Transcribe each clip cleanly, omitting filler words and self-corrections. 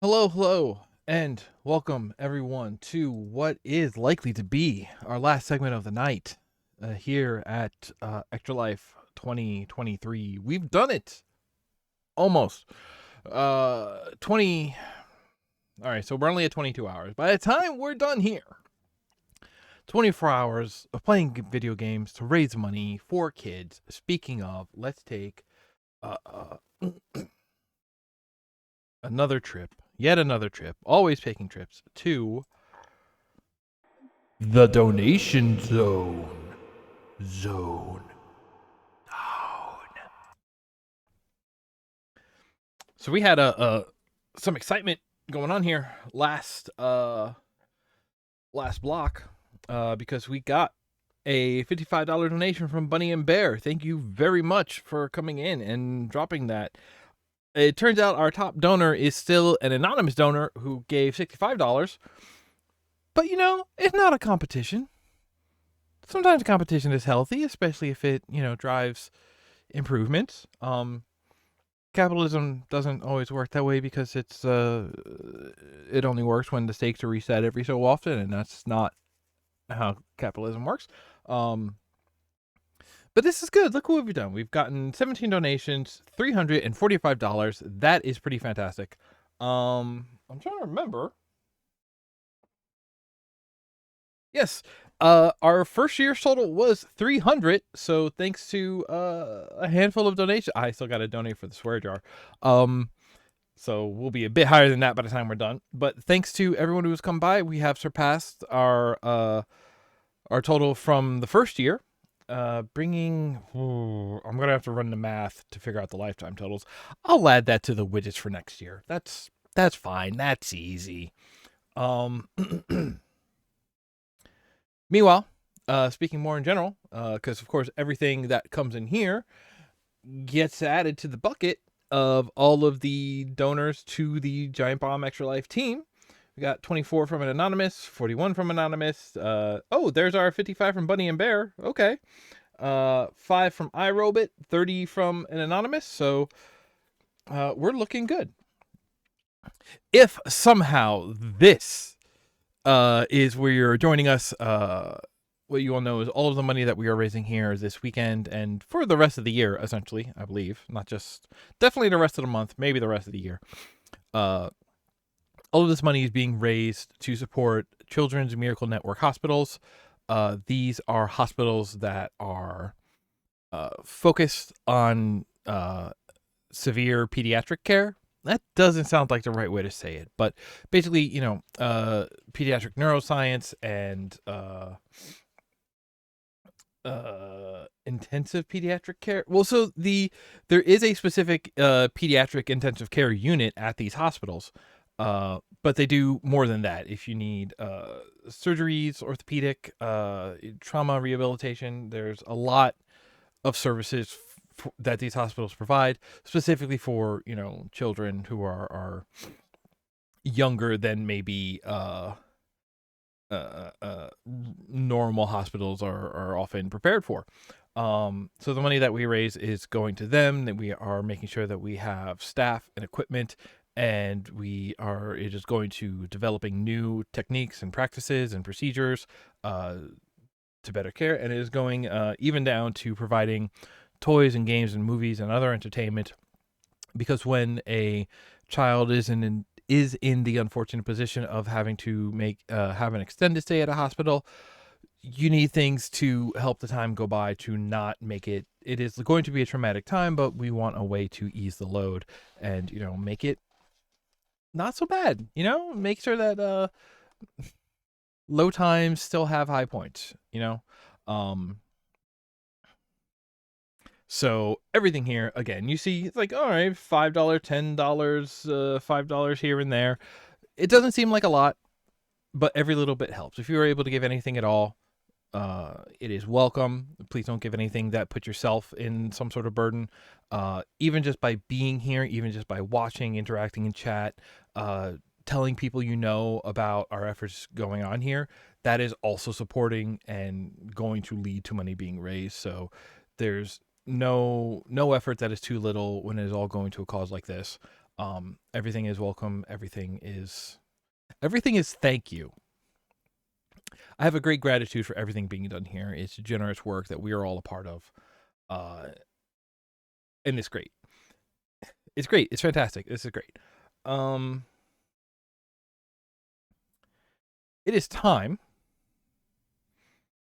Hello, and welcome everyone to what is likely to be our last segment of the night here at Extra Life 2023. We've done it almost. 20. All right, so we're only at 22 hours. By the time we're done here, 24 hours of playing video games to raise money for kids. Speaking of, let's take uh, another trip, yet another trip, always taking trips to the donation zone. Zone. So we had some excitement going on here last block because we got a $55 donation from Bunny and Bear. Thank you very much for coming in and dropping that. It turns out our top donor is still an anonymous donor who gave $65. But it's not a competition. Sometimes competition is healthy, especially if it, drives improvements. Capitalism doesn't always work that way because it only works when the stakes are reset every so often, and that's not how capitalism works. But this is good. Look what we've done. We've gotten 17 donations, $345. That is pretty fantastic. I'm trying to remember. Yes, our first year total was 300. So thanks to a handful of donations, I still got to donate for the swear jar. So we'll be a bit higher than that by the time we're done. But thanks to everyone who has come by, we have surpassed our total from the first year, bringing. I'm gonna have to run the math to figure out the lifetime totals. I'll add that to the widgets for next year. That's fine. That's easy. Meanwhile, speaking more in general, because of course everything that comes in here gets added to the bucket of all of the donors to the Giant Bomb Extra Life team. We got 24 from an anonymous, 41 from anonymous. There's our 55 from Bunny and Bear. Okay. 5 from iRobot, 30 from an anonymous. So we're looking good. If somehow this is where you're joining us, what you all know is all of the money that we are raising here this weekend and for the rest of the year, essentially, I believe. Not just, definitely the rest of the month, maybe the rest of the year. All of this money is being raised to support Children's Miracle Network hospitals. These are hospitals that are focused on severe pediatric care. That doesn't sound like the right way to say it, but basically, pediatric neuroscience and intensive pediatric care. Well, so there is a specific pediatric intensive care unit at these hospitals, but they do more than that. If you need surgeries, orthopedic, trauma rehabilitation, there's a lot of services that these hospitals provide specifically for children who are younger than maybe normal hospitals are often prepared for. So the money that we raise is going to them. That we are making sure that we have staff and equipment, and it is going to developing new techniques and practices and procedures to better care, and it is going even down to providing toys and games and movies and other entertainment, because when a child is in the unfortunate position of having to have an extended stay at a hospital, you need things to help the time go by, to not make it is going to be a traumatic time, but we want a way to ease the load and make it not so bad, make sure that low times still have high points, So everything here, again, you see, it's like, all right, $5, $10, $5 here and there. It doesn't seem like a lot, but every little bit helps. If you are able to give anything at all, it is welcome. Please don't give anything that puts yourself in some sort of burden. Even just by being here, even just by watching, interacting in chat, telling people about our efforts going on here, that is also supporting and going to lead to money being raised. So there's no effort that is too little when it is all going to a cause like this. Everything is welcome. Everything is thank you. I have a great gratitude for everything being done here. It's generous work that we are all a part of. And it's great. It's great. It's fantastic. This is great. It is time.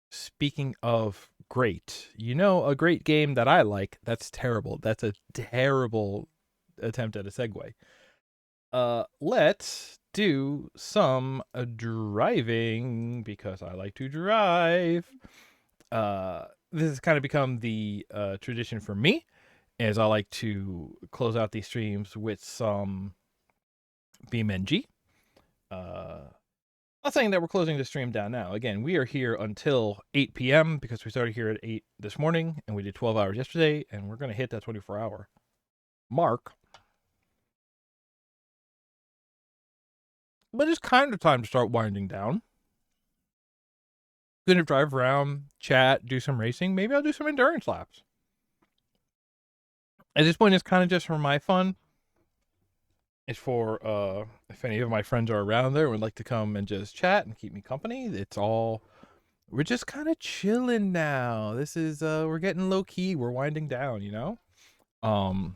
Speaking of great, a great game that I like. That's terrible. That's a terrible attempt at a segue. Let's do some driving because I like to drive. This has kind of become the tradition for me, as I like to close out these streams with some BeamNG. Not saying that we're closing the stream down now. Again, we are here until 8 p.m. because we started here at 8 this morning, and we did 12 hours yesterday, and we're going to hit that 24-hour mark. But it's kind of time to start winding down. Gonna drive around, chat, do some racing. Maybe I'll do some endurance laps. At this point, it's kind of just for my fun. It's for if any of my friends are around there and would like to come and just chat and keep me company. We're just kind of chilling now. This is we're getting low key. We're winding down, I,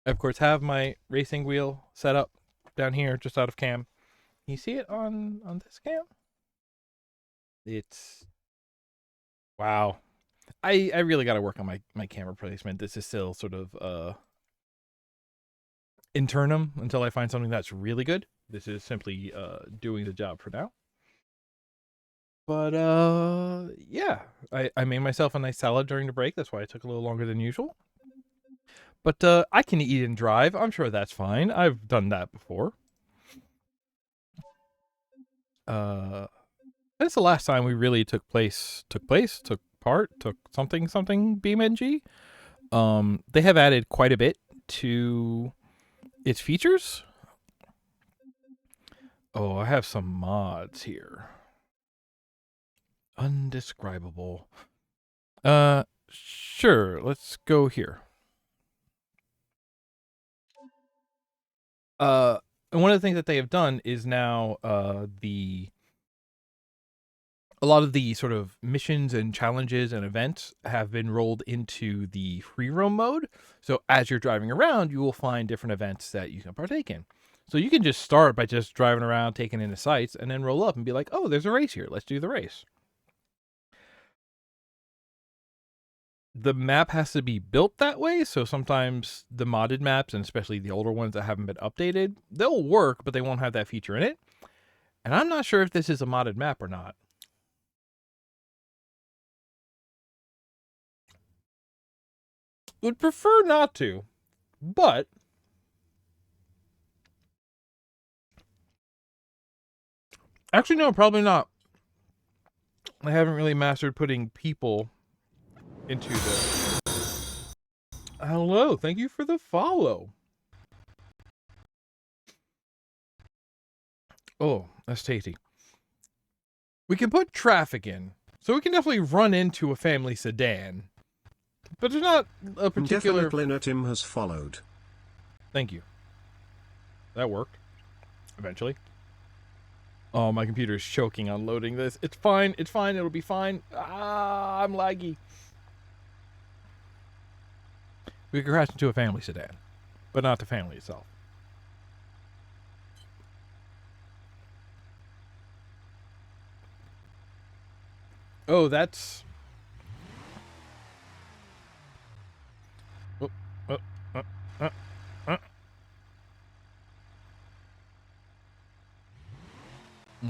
of course, have my racing wheel set up down here, just out of cam. Can you see it on this cam? It's wow. I really got to work on my camera placement. This is still sort of internum until I find something that's really good. This is simply doing the job for now. But yeah, I made myself a nice salad during the break. That's why it took a little longer than usual. But I can eat and drive. I'm sure that's fine. I've done that before. That's the last time we really took something BeamNG. They have added quite a bit to its features. Oh, I have some mods here. Undescribable. Sure, let's go here. And one of the things that they have done is now a lot of the sort of missions and challenges and events have been rolled into the free roam mode. So as you're driving around, you will find different events that you can partake in. So you can just start by just driving around, taking in the sights, and then roll up and be like, oh, there's a race here. Let's do the race. The map has to be built that way, so sometimes the modded maps, and especially the older ones that haven't been updated, they'll work, but they won't have that feature in it. And I'm not sure if this is a modded map or not. Would prefer not to, but actually, no, probably not. I haven't really mastered putting people into the... Hello, thank you for the follow. Oh, that's tasty. We can put traffic in, so we can definitely run into a family sedan. But there's not a particular... Definitely Netim has followed. Thank you. That worked. Eventually. Oh, my computer is choking on loading this. It's fine. It's fine. It'll be fine. Ah, I'm laggy. We could crash into a family sedan, but not the family itself. Oh, that's...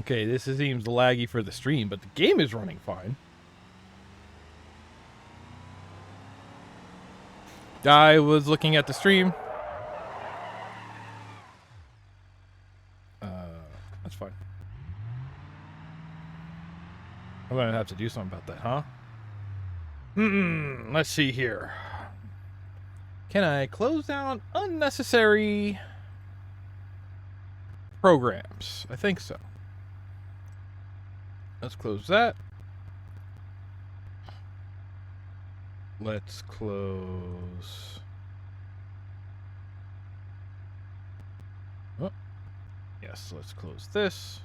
Okay, this seems laggy for the stream, but the game is running fine. I was looking at the stream. That's fine. I'm gonna have to do something about that, huh? Let's see here. Can I close down unnecessary programs? I think so. Let's close that. Let's close Oh, yes, let's close this.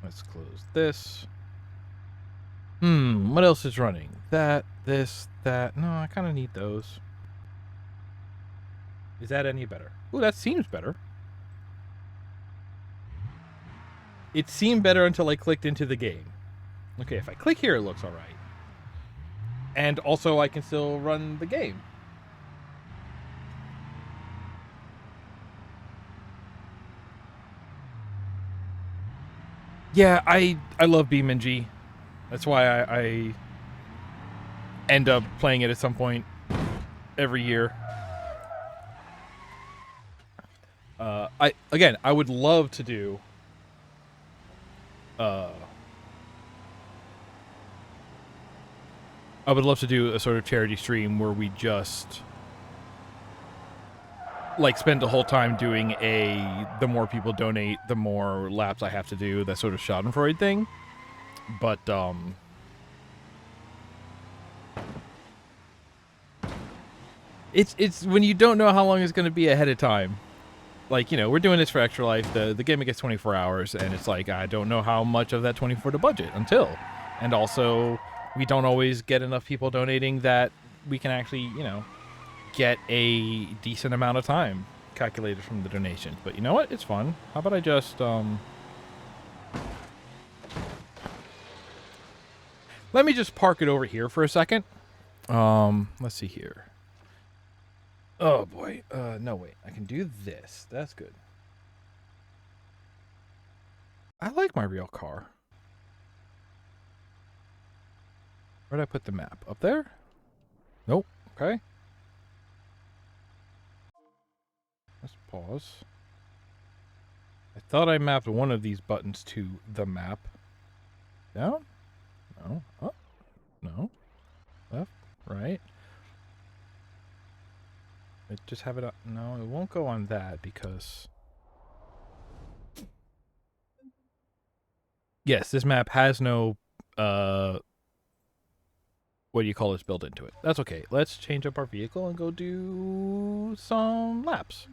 Let's close this. What else is running? That, this, that. No, I kind of need those. Is that any better? Ooh, that seems better. It seemed better until I clicked into the game. Okay, if I click here, it looks all right. And also, I can still run the game. Yeah, I love BeamNG. That's why I end up playing it at some point every year. I would love to do a sort of charity stream where we just like spend the whole time doing the more people donate, the more laps I have to do, that sort of Schadenfreude thing. But it's when you don't know how long it's going to be ahead of time. Like, you know, we're doing this for Extra Life. The gimmick is 24 hours, and it's like, I don't know how much of that 24 to budget until. And also, we don't always get enough people donating that we can actually, you know, get a decent amount of time calculated from the donations. But you know what? It's fun. How about I just, let me just park it over here for a second. Let's see here. Oh, boy. No, wait. I can do this. That's good. I like my real car. Where'd I put the map? Up there? Nope. Okay. Let's pause. I thought I mapped one of these buttons to the map. Down? No. Up? No. Left? Right? I just have it up. No, it won't go on that because... Yes, this map has no, what do you call this, built into it. That's okay. Let's change up our vehicle and go do some laps.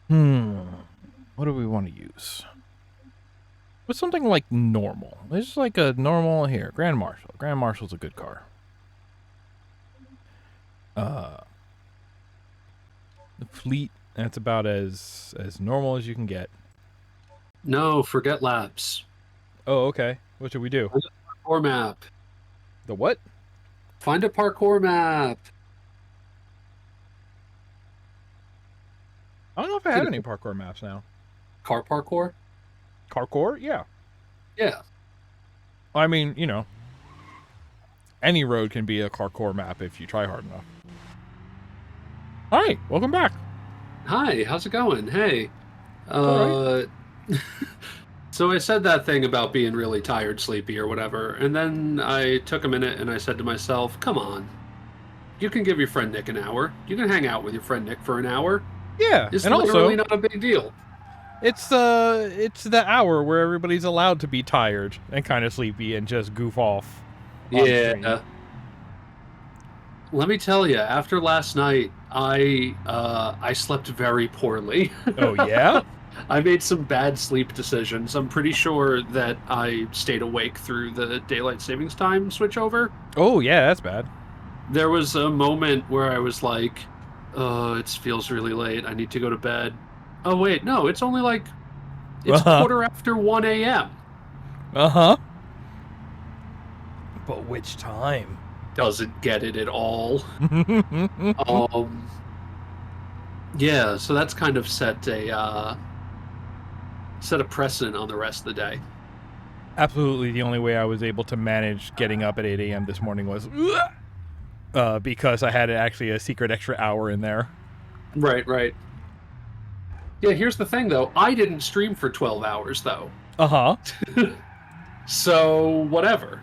What do we want to use? What's something like normal? It's like a normal here. Grand Marshal. Grand Marshal's a good car. The Fleet, that's about as normal as you can get. No, forget laps. Oh, okay. What should we do? Find a parkour map. The what? Find a parkour map. I don't know if I have any parkour maps now. Car parkour? Parkour? Yeah. Yeah. I mean, you know, any road can be a parkour map if you try hard enough. Hi, welcome back. Hi, how's it going? Hey. All right. So I said that thing about being really tired, sleepy, or whatever, and then I took a minute and I said to myself, come on. You can give your friend Nick an hour. You can hang out with your friend Nick for an hour. Yeah, It's and literally also not a big deal. it's the hour where everybody's allowed to be tired and kind of sleepy and just goof off. Yeah. Let me tell you, after last night, I slept very poorly. Oh yeah? I made some bad sleep decisions. I'm pretty sure that I stayed awake through the daylight savings time switchover. Oh yeah, that's bad. There was a moment where I was like, oh, it feels really late. I need to go to bed. Oh, wait, no, it's only like, it's quarter after 1 a.m. Uh-huh. But which time? Doesn't get it at all. Yeah, so that's kind of set a precedent on the rest of the day. Absolutely the only way I was able to manage getting up at 8 a.m. this morning was because I had actually a secret extra hour in there. Right. Yeah, here's the thing, though. I didn't stream for 12 hours, though. Uh-huh. So, whatever.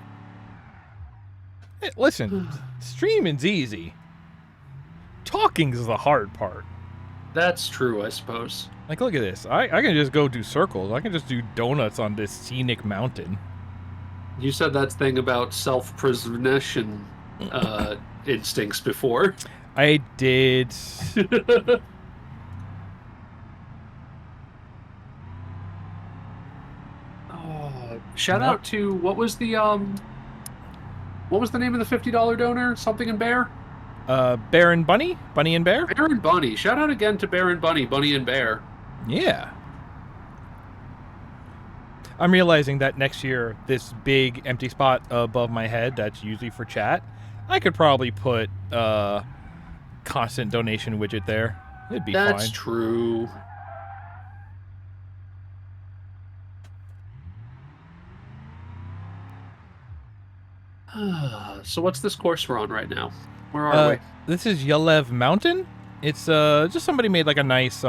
Hey, listen, streaming's easy. Talking's the hard part. That's true, I suppose. Like, look at this. I can just go do circles. I can just do donuts on this scenic mountain. You said that thing about self-preservation. instincts before. I did. Shout Not out to what was the name of the $50 donor? Something in Bear? Bear and Bunny? Bunny and Bear? Bear and Bunny. Shout out again to Bear and Bunny, Bunny and Bear. Yeah. I'm realizing that next year, this big empty spot above my head that's usually for chat, I could probably put constant donation widget there. It'd be That's fine. true. So what's this course we're on right now? Where are we? This is Yalev Mountain. It's just somebody made like a nice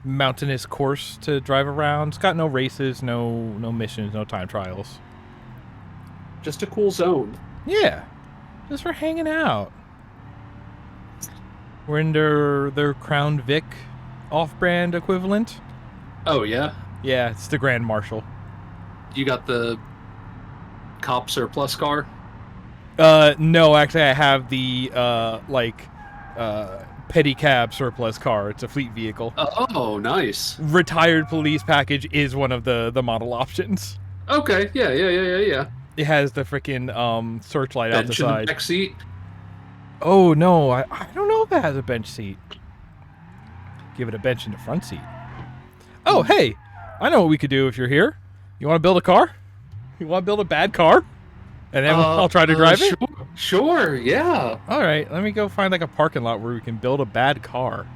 mountainous course to drive around. It's got no races, no missions, no time trials. Just a cool zone. Yeah, just for hanging out. We're in their Crown Vic off-brand equivalent. Oh yeah, Yeah, it's the Grand Marshal. you got the cop surplus car. No, actually, I have the pedicab surplus car. It's a fleet vehicle. Oh, nice. Retired police package is one of the model options. Okay, yeah. It has the freaking searchlight out the Bench in the side. back seat. Oh no, I don't know if it has a bench seat. Give it a bench in the front seat. Oh hey, I know what we could do if you're here. You want to build a car? You want to build a bad car? And then I'll try to drive it? Sure, yeah. All right, let me go find like a parking lot where we can build a bad car.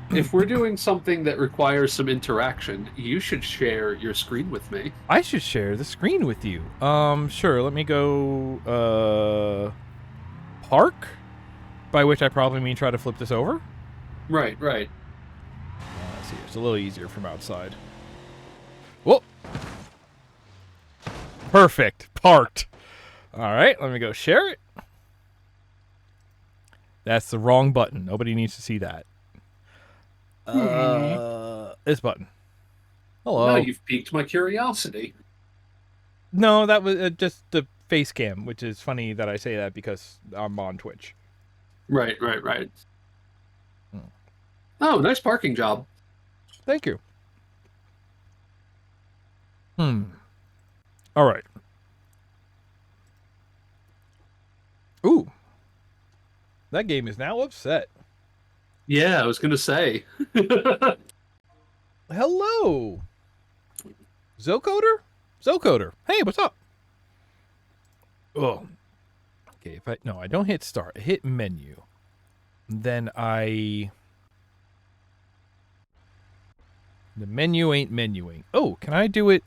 If we're doing something that requires some interaction, you should share your screen with me. I should share the screen with you. Sure, let me go park, by which I probably mean try to flip this over. Right. Let's see, it's a little easier from outside. Whoa. Perfect. Parked. All right, let me go share it. That's the wrong button. Nobody needs to see that. This button. Hello. Now you've piqued my curiosity. No, that was just the face cam, which is funny that I say that because I'm on Twitch. Right. Oh, nice parking job. Thank you. All right. Ooh. That game is now upset. Yeah, I was going to say. Hello. Zocoder? Hey, what's up? Oh. Okay, I don't hit start. I hit menu. Then the menu ain't menuing. Oh, can I do it?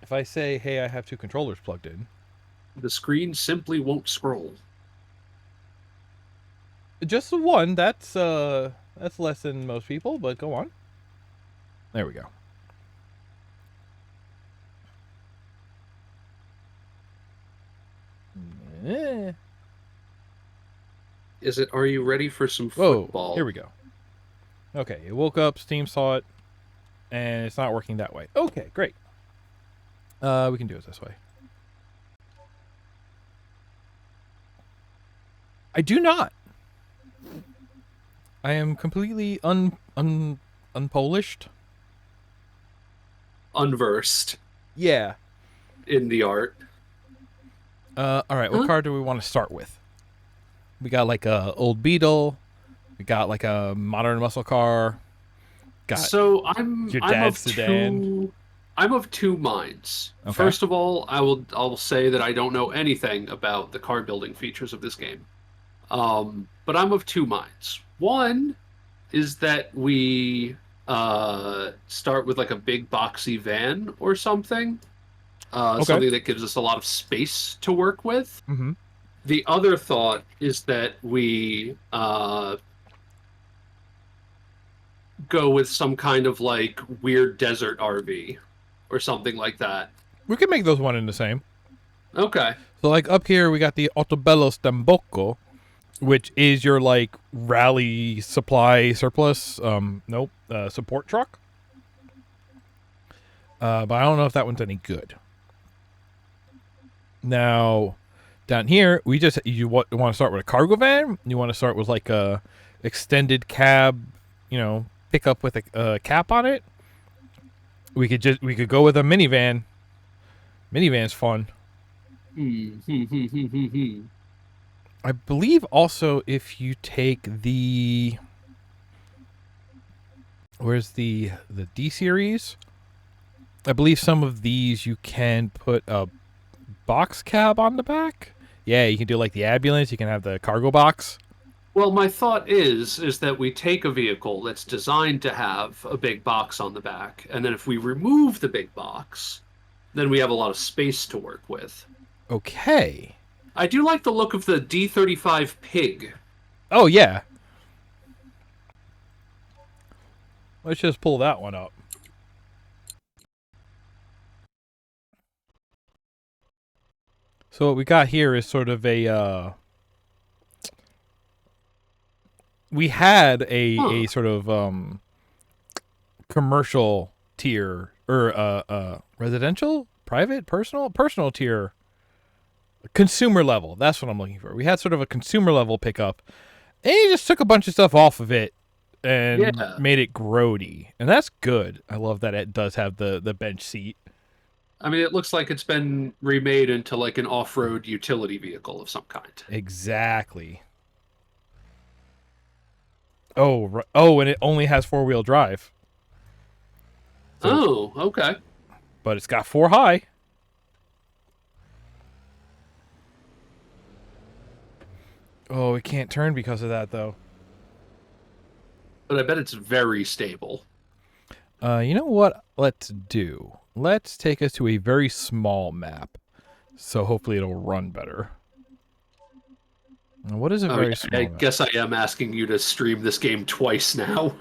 If I say, hey, I have two controllers plugged in. The screen simply won't scroll. Just the one. That's less than most people, but go on. There we go. Are you ready for some football? Whoa, here we go. Okay, it woke up, Steam saw it, and it's not working that way. Okay, great. We can do it this way. I do not. I am completely unpolished. Unversed. Yeah. In the art. All right, what car do we want to start with? We got like a old Beetle. We got like a modern muscle car. I'm of two minds. Okay. First of all, I'll say that I don't know anything about the car building features of this game. But I'm of two minds. One is that we start with like a big boxy van or something. Something that gives us a lot of space to work with. Mm-hmm. The other thought is that we go with some kind of like weird desert RV or something like that. We can make those one and the same. Okay. So like up here we got the Autobello Stambocco, which is your like rally supply surplus support truck. But I don't know if that one's any good. Now, down here, you want to start with a cargo van? You want to start with like a extended cab, pickup with a cap on it? We could go with a minivan. Minivan's fun. I believe also if you take where's the D series? I believe some of these you can put a box cab on the back. Yeah, you can do like the ambulance. You can have the cargo box. Well, my thought is that we take a vehicle that's designed to have a big box on the back, and then if we remove the big box, then we have a lot of space to work with. Okay. I do like the look of the D35 Pig. Oh yeah. Let's just pull that one up. So what we got here is sort of a we had a sort of commercial tier or residential, private, personal tier, consumer level. That's what I'm looking for. We had sort of a consumer level pickup, and he just took a bunch of stuff off of it and made it grody, and that's good. I love that it does have the bench seat. I mean, it looks like it's been remade into like an off-road utility vehicle of some kind. Exactly. Oh, and it only has 4-wheel drive. So, okay. But it's got 4 high. Oh, it can't turn because of that, though. But I bet it's very stable. You know what? Let's do. Let's take us to a very small map. So hopefully it'll run better. Now, what is a very small map? I guess I am asking you to stream this game twice now.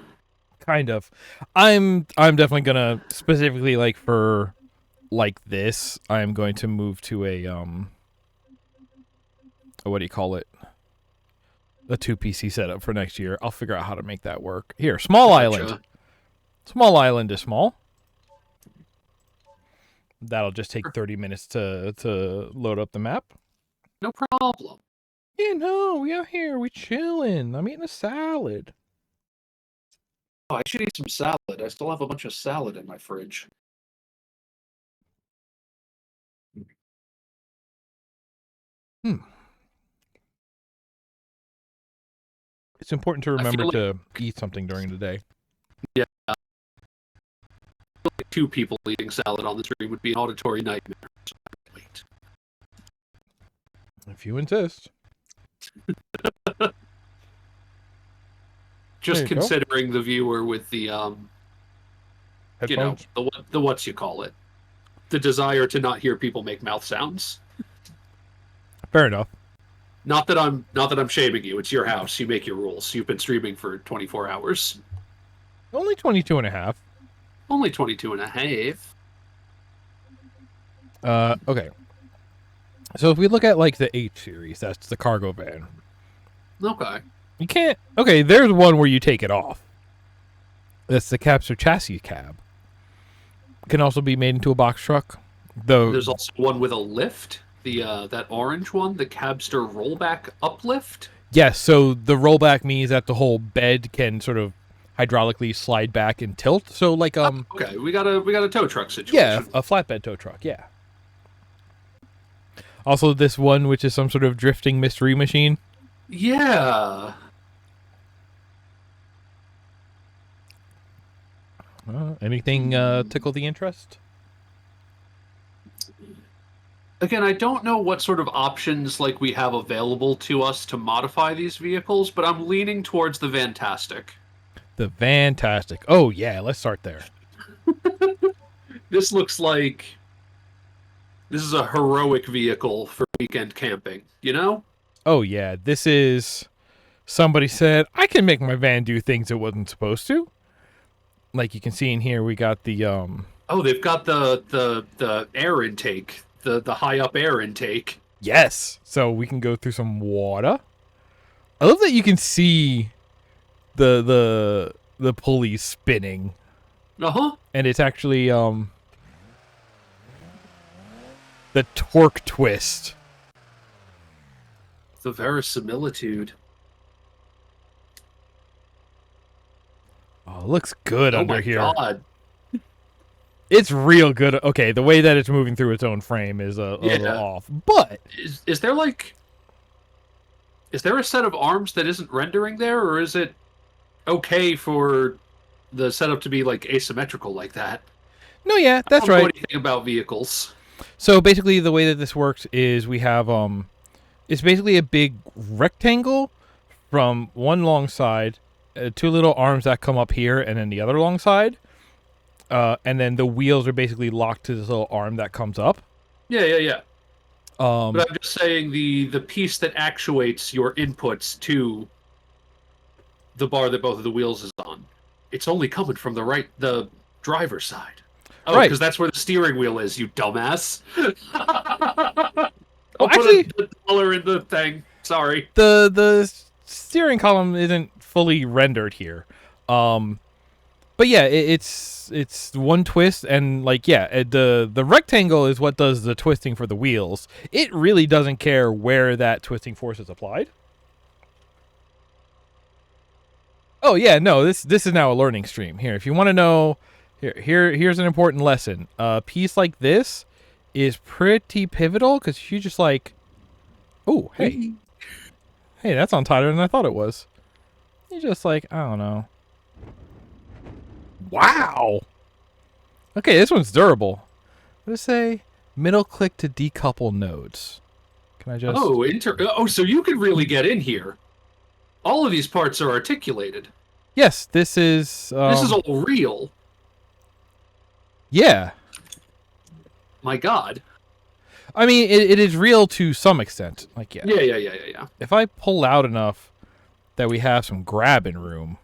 Kind of. I'm definitely gonna specifically like for like this. I'm going to move to a what do you call it? A 2 PC setup for next year. I'll figure out how to make that work. Here, small island. Small island is small. That'll just take 30 minutes to load up the map. No problem. Yeah, no, we out here. We chilling. I'm eating a salad. Oh, I should eat some salad. I still have a bunch of salad in my fridge. It's important to remember to eat something during the day. Yeah. Like 2 people eating salad on the stream would be an auditory nightmare. Wait. If you insist. Just considering the viewer with the headphones? the what's you call it, the desire to not hear people make mouth sounds. Fair enough. Not that I'm shaming you. It's your house. You make your rules. You've been streaming for 24 hours. Only 22 and a half. Only 22 and a half. Okay. So if we look at like the H series, that's the cargo van. Okay. You can't. Okay, there's one where you take it off. That's the Capster chassis cab. Can also be made into a box truck. Though there's also one with a lift. The that orange one, the Cabster rollback uplift. Yes. So the rollback means that the whole bed can sort of hydraulically slide back and tilt. So like okay, we got a tow truck situation. Yeah, a flatbed tow truck. Yeah. Also, this one, which is some sort of drifting mystery machine. Yeah. Anything tickle the interest? Again, I don't know what sort of options like we have available to us to modify these vehicles, but I'm leaning towards the Fantastic. The Fantastic. Oh yeah, let's start there. This looks like this is a heroic vehicle for weekend camping, you know? Oh yeah, this is somebody said, I can make my van do things it wasn't supposed to. Like you can see in here, we got the oh, they've got the air intake, the high up air intake. Yes. So we can go through some water. I love that you can see the pulley spinning. Uh-huh. And it's actually The torque twist. The verisimilitude. Oh, it looks good Oh under my here. god. It's real good. Okay, the way that it's moving through its own frame is a little Yeah. off. But Is there like... Is there a set of arms that isn't rendering there, or is it okay for the setup to be like asymmetrical like that? no, yeah, I that's don't know right. anything about vehicles. So basically, the way that this works is we have it's basically a big rectangle from one long side, two little arms that come up here, and then the other long side, and then the wheels are basically locked to this little arm that comes up. Yeah. Um, But I'm just saying the piece that actuates your inputs to the bar that both of the wheels is on, it's only coming from the driver's side. Oh, right. because that's where the steering wheel is, you dumbass. Well, I'll put actually, a dollar in the thing. Sorry. the steering column isn't fully rendered here. But yeah, it's one twist, and like the rectangle is what does the twisting for the wheels. It really doesn't care where that twisting force is applied. Oh yeah, no, this is now a learning stream. Here, if you want to know, here's an important lesson. A piece like this is pretty pivotal because you just like, oh hey, that's on tighter than I thought it was. You just like, I don't know. Wow. Okay, this one's durable. Let's say middle click to decouple nodes. Can I just? Oh, so you can really get in here. All of these parts are articulated. Yes, this is. This is all real. Yeah. My God. I mean, it is real to some extent. Like, yeah. Yeah. If I pull out enough that we have some grabbing room.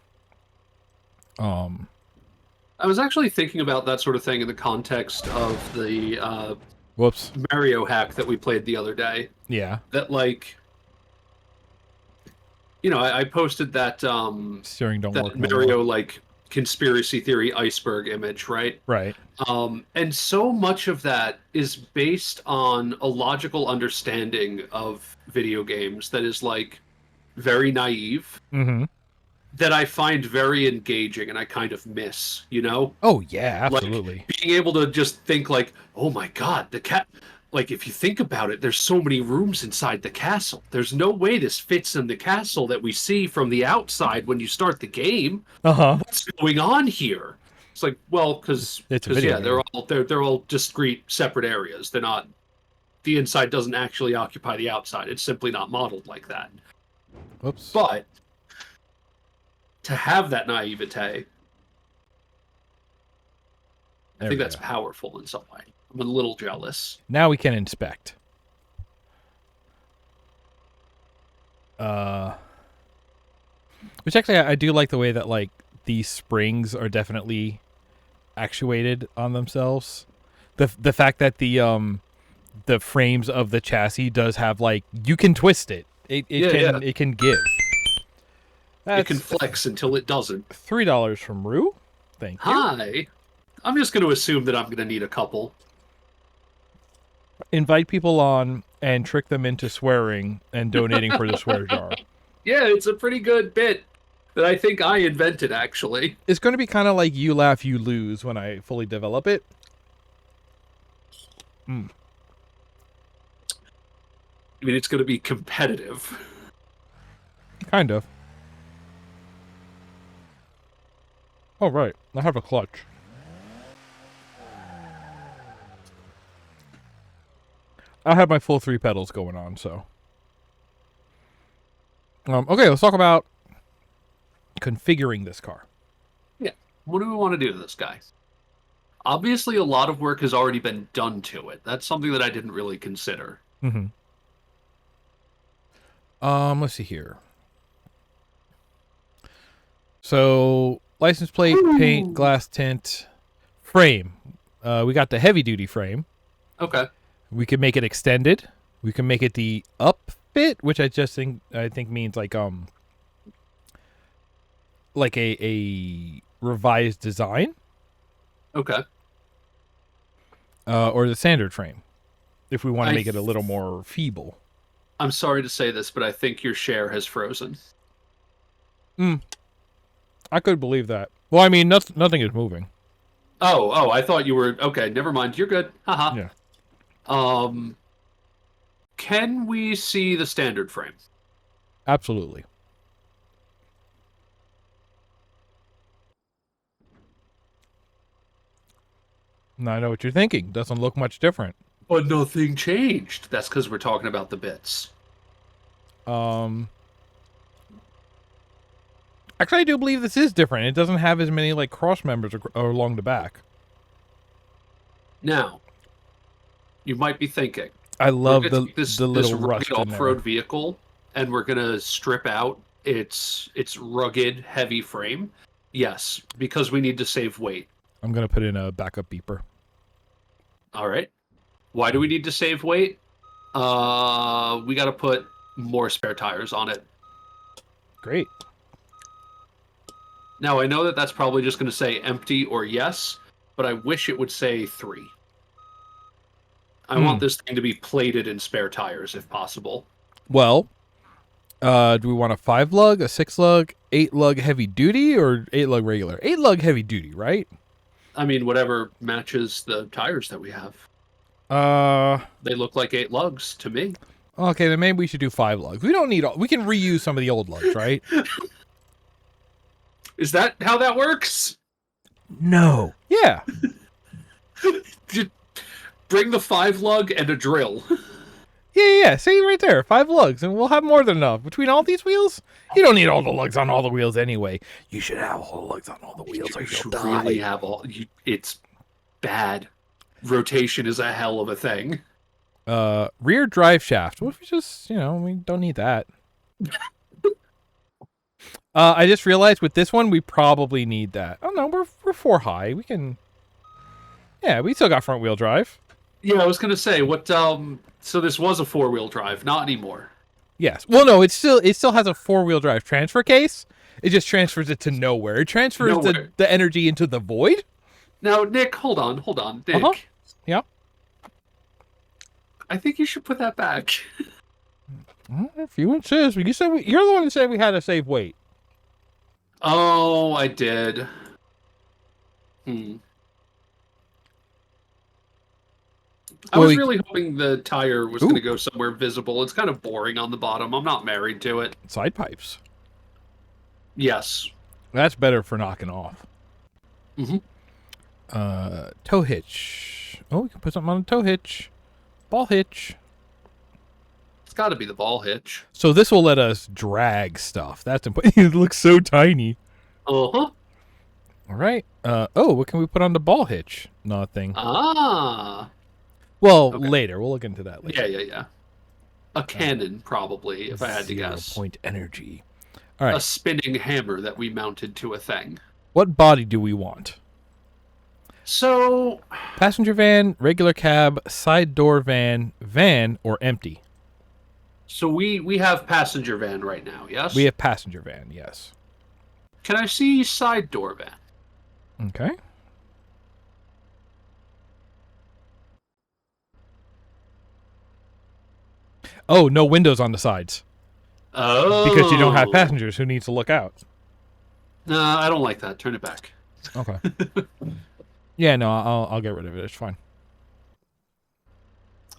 I was actually thinking about that sort of thing in the context of the Whoops. Mario hack that we played the other day. Yeah. That, like, you know, I posted that Steering don't that work. Mario like conspiracy theory iceberg image, right? Right. And so much of that is based on a logical understanding of video games that is like very naive. Mm-hmm. That I find very engaging and I kind of miss, you know? Oh yeah, absolutely. Like being able to just think like, oh my god, the cat like if you think about it, there's so many rooms inside the castle. There's no way this fits in the castle that we see from the outside when you start the game. What's going on here? It's like, well, because video game. they're all discrete separate areas. They're not the inside doesn't actually occupy the outside. It's simply not modeled like that. Whoops. But to have that naivete, I think that's powerful in some way. I'm a little jealous. Now we can inspect. Which actually I do like the way that like these springs are definitely actuated on themselves. The fact that the frames of the chassis does have like you can twist it. It can give. It can flex until it doesn't. $3 from Roux. Thank you. Hi. I'm just going to assume that I'm going to need a couple. Invite people on and trick them into swearing and donating for the swear jar. Yeah, it's a pretty good bit that I think I invented, actually. It's going to be kind of like you laugh, you lose when I fully develop it. I mean, it's going to be competitive. Kind of. Oh, right. I have a clutch. I have my full 3 pedals going on, so. Okay, let's talk about configuring this car. Yeah. What do we want to do to this guy? Obviously, a lot of work has already been done to it. That's something that I didn't really consider. Mm-hmm. Let's see here. So, license plate, paint, glass tint, frame. We got the heavy-duty frame. Okay. We could make it extended. We can make it the up fit, which I think means like a revised design. Okay. Or the standard frame. if we want to I make it a little more feeble. I'm sorry to say this, but I think your share has frozen. Mm, I could believe that. Well, I mean, nothing is moving. Oh, I thought you were okay. Never mind. You're good. Haha. Yeah, Um, can we see the standard frame? absolutely. Now I know what you're thinking. Doesn't look much different. But nothing changed. That's because we're talking about the bits. Um, Actually, I do believe this is different. It doesn't have as many like cross members along the back. Now, you might be thinking, I we're love going to take the this little rugged rust in there. off-road vehicle, and we're going to strip out its rugged, heavy frame. Yes, because we need to save weight. I'm gonna put in a backup beeper. All right. Why do we need to save weight? We got to put more spare tires on it. Great. Now, I know that that's probably just going to say empty or yes, but I wish it would say 3. I want this thing to be plated in spare tires if possible. Well, do we want a 5 lug, a 6 lug, 8 lug heavy duty, or 8 lug regular? 8 lug heavy duty, right? I mean, whatever matches the tires that we have. Uh, They look like 8 lugs to me. okay, then maybe we should do 5 lugs. We don't need all. We can reuse some of the old lugs, right? Is that how that works? No. Yeah. Just bring the 5 lug and a drill. Yeah. See right there, 5 lugs, and we'll have more than enough between all these wheels. You don't need all the lugs on all the wheels anyway. You should have all the lugs on all the wheels, or You you'll should die. really have all. It's bad. Rotation is a hell of a thing. Rear drive shaft. What if we just, we don't need that. I just realized with this one we probably need that. Oh no, we're 4 high. We can. Yeah, we still got front wheel drive. Yeah, I was gonna say what. So this was a 4-wheel drive, not anymore. Yes. Well, no, it still has a 4-wheel drive transfer case. It just transfers it to nowhere. It transfers Nowhere. the energy into the void. Now, Nick, hold on, Nick. Uh-huh. Yeah. I think you should put that back. Well, if you insist, you said you're the one who said we had to save weight. Oh, I did. I was really hoping the tire was going to go somewhere visible. It's kind of boring on the bottom. I'm not married to it. Side pipes. Yes. That's better for knocking off. Mm-hmm. Tow hitch. Oh, we can put something on a tow hitch. Ball hitch. It's got to be the ball hitch. So this will let us drag stuff. That's important. It looks so tiny. Uh-huh. All right. What can we put on the ball hitch? Nothing. Ah. Well, Okay. Later. We'll look into that later. Yeah. A cannon, probably, if I had to guess. 0-point energy. All right. A spinning hammer that we mounted to a thing. What body do we want? So... Passenger van, regular cab, side door van, or empty? So we have passenger van right now, yes? We have passenger van, yes. Can I see side door van? Okay. Oh, no windows on the sides. Oh. Because you don't have passengers who need to look out. No, I don't like that. Turn it back. Okay. Yeah, no, I'll get rid of it. It's fine.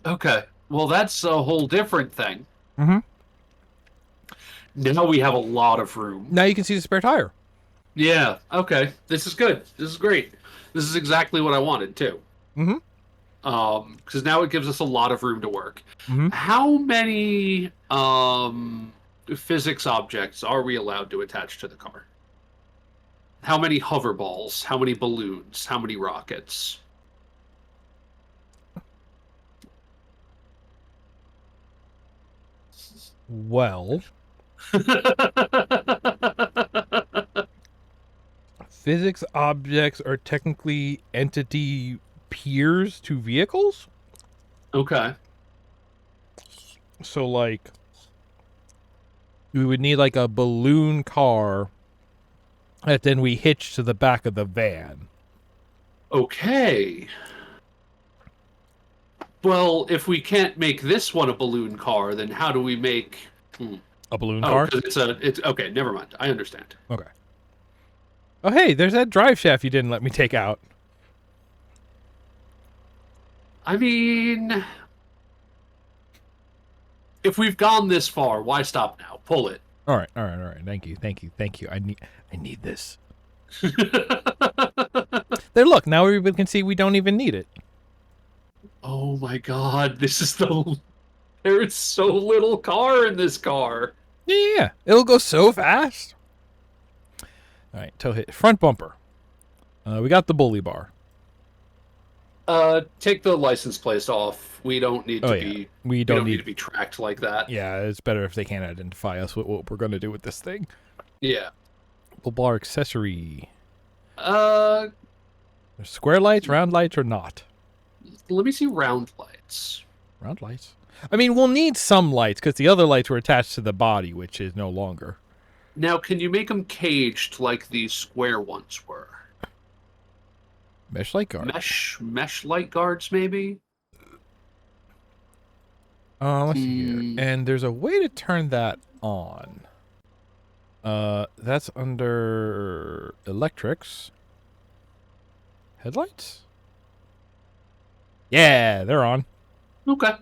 Okay. Well, that's a whole different thing. Mm-hmm. Now we have a lot of room. Now you can see the spare tire. Yeah. Okay. This is good. This is great. This is exactly what I wanted too. Mm-hmm. Because now it gives us a lot of room to work. Mm-hmm. How many physics objects are we allowed to attach to the car? How many hover balls? How many balloons? How many rockets? Well, physics objects are technically entity peers to vehicles. Okay. So, like, we would need like a balloon car that then we hitch to the back of the van. Okay. Well, if we can't make this one a balloon car, then how do we make? Hmm. A balloon Oh, car? because it's okay. Never mind. I understand. Okay. Oh, hey, there's that drive shaft you didn't let me take out. I mean, if we've gone this far, why stop now? Pull it. All right, all right, all right. Thank you, thank you, thank you. I need this. There, look. Now everybody can see we don't even need it. Oh my god, this is the. There is so little car in this car. Yeah, it'll go so fast. All right, toe hit front bumper. We got the bully bar. Take the license plate off. We don't need Oh to yeah, be. we We don't don't need need. to be tracked like that. Yeah, it's better if they can't identify us with what we're gonna do with this thing. Yeah. Bull bar accessory. Uh, There's square lights, round lights, or not. let me see round lights. Round lights. I mean, we'll need some lights because the other lights were attached to the body, which is no longer. Now, can you make them caged like these square ones were? Mesh light guard. Mesh light guards, maybe? Let's see here. Hmm. And there's a way to turn that on. That's under electrics. Headlights? Yeah, they're on. Okay.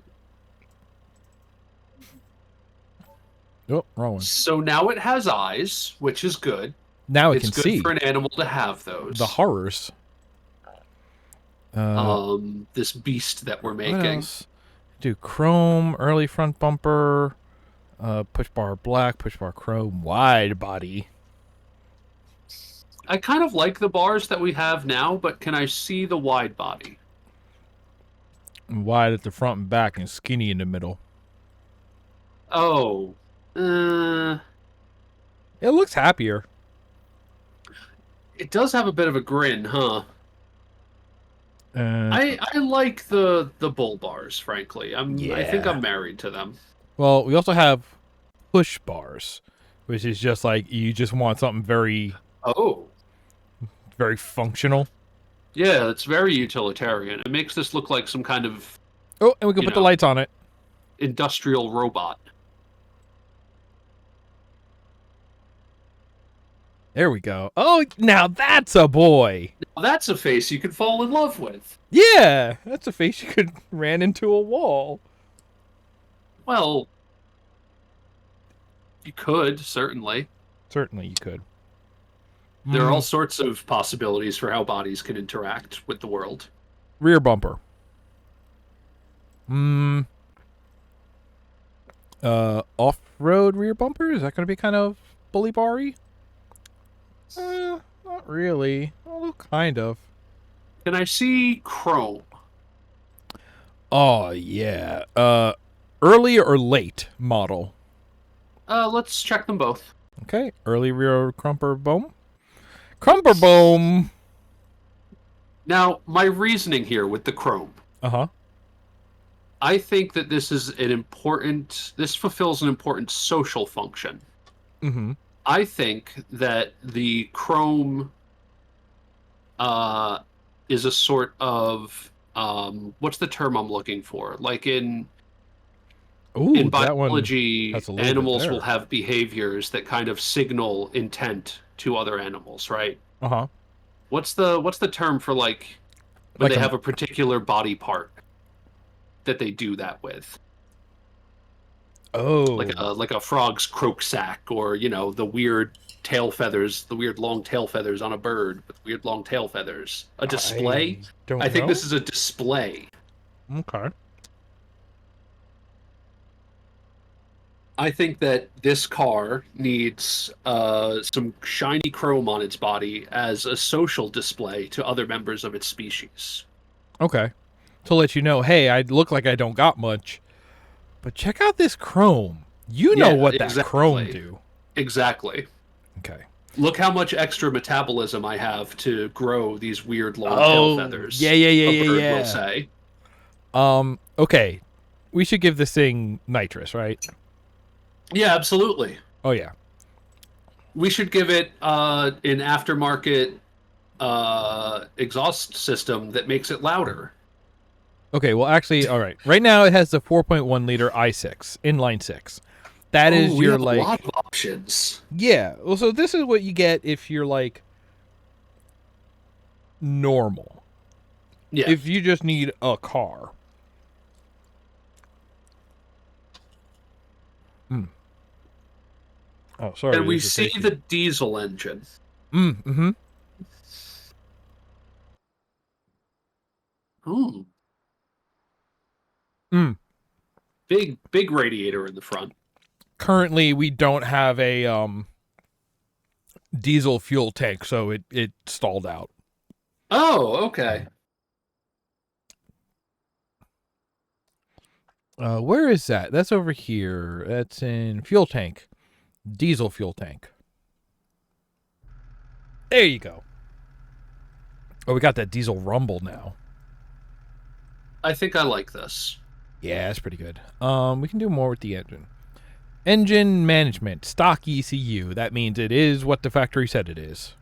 Oh, wrong one. So now it has eyes, which is good. Now it It's can good see for an animal to have those. the horrors. This beast that we're What making. else? Do chrome, early front bumper, push bar black, push bar chrome, wide body. I kind of like the bars that we have now, but can I see the wide body? Wide at the front and back and skinny in the middle. Oh. It looks happier. It does have a bit of a grin, huh? Uh, I like the bull bars, frankly. I think Yeah. I'm married to them. Well, we also have push bars, which is just like you just want something very, Oh. very functional. Yeah, it's very utilitarian. It makes this look like some kind of Oh, and we can You put the know. lights on it. industrial robot. There we go. Oh, now that's a boy. Now that's a face you could fall in love with. Yeah, that's a face you could ran into a wall. Well, you could, certainly. Certainly, you could. There are all sorts of possibilities for how bodies can interact with the world. Rear bumper. Off-road rear bumper? Is that going to be kind of bully bar-y? Not really. Well, kind of. Can I see chrome? Oh, yeah. Early or late model? Let's check them both. Okay. Early rear crumper boom. Crumper boom! Now, my reasoning here with the chrome. Uh-huh. I think that this fulfills an important social function. Mm-hmm. I think that the chrome is a sort of what's the term I'm looking for? Like in Ooh, that one biology, has a little bit animals there. will have behaviors that kind of signal intent to other animals, right? Uh-huh. What's the term for like when Like they a- have a particular body part that they do that with? Oh. Like a frog's croak sack, or the weird tail feathers, the weird long tail feathers on a bird with weird long tail feathers. A display? Don't I think know. this is a display. Okay. I think that this car needs some shiny chrome on its body as a social display to other members of its species. Okay. To let you know, hey, I look like I don't got much, but check out this chrome. You know Yeah, what that exactly. chrome do. Exactly. Okay. Look how much extra metabolism I have to grow these weird long Oh, tail feathers. yeah, A bird yeah. will say. Okay. We should give this thing nitrous, right? Yeah, absolutely. Oh, yeah. We should give it an aftermarket exhaust system that makes it louder. Okay, well, actually, all right. Right now, it has the 4.1 liter i6 inline six. That Oh, is we your have a lot like, of options. yeah. Well, so this is what you get if you're like normal. Yeah. If you just need a car. Mm. Oh, sorry, And we this is see taking. the diesel engine. Mm-hmm. Ooh, Mm. big radiator in the front. Currently, we don't have a diesel fuel tank, so it stalled out. Oh, okay. Where is that? That's over here. That's in fuel tank. Diesel fuel tank. There you go. Oh, we got that diesel rumble now. I think I like this. Yeah, that's pretty good. We can do more with the engine. Engine management, stock ECU. That means it is what the factory said it is.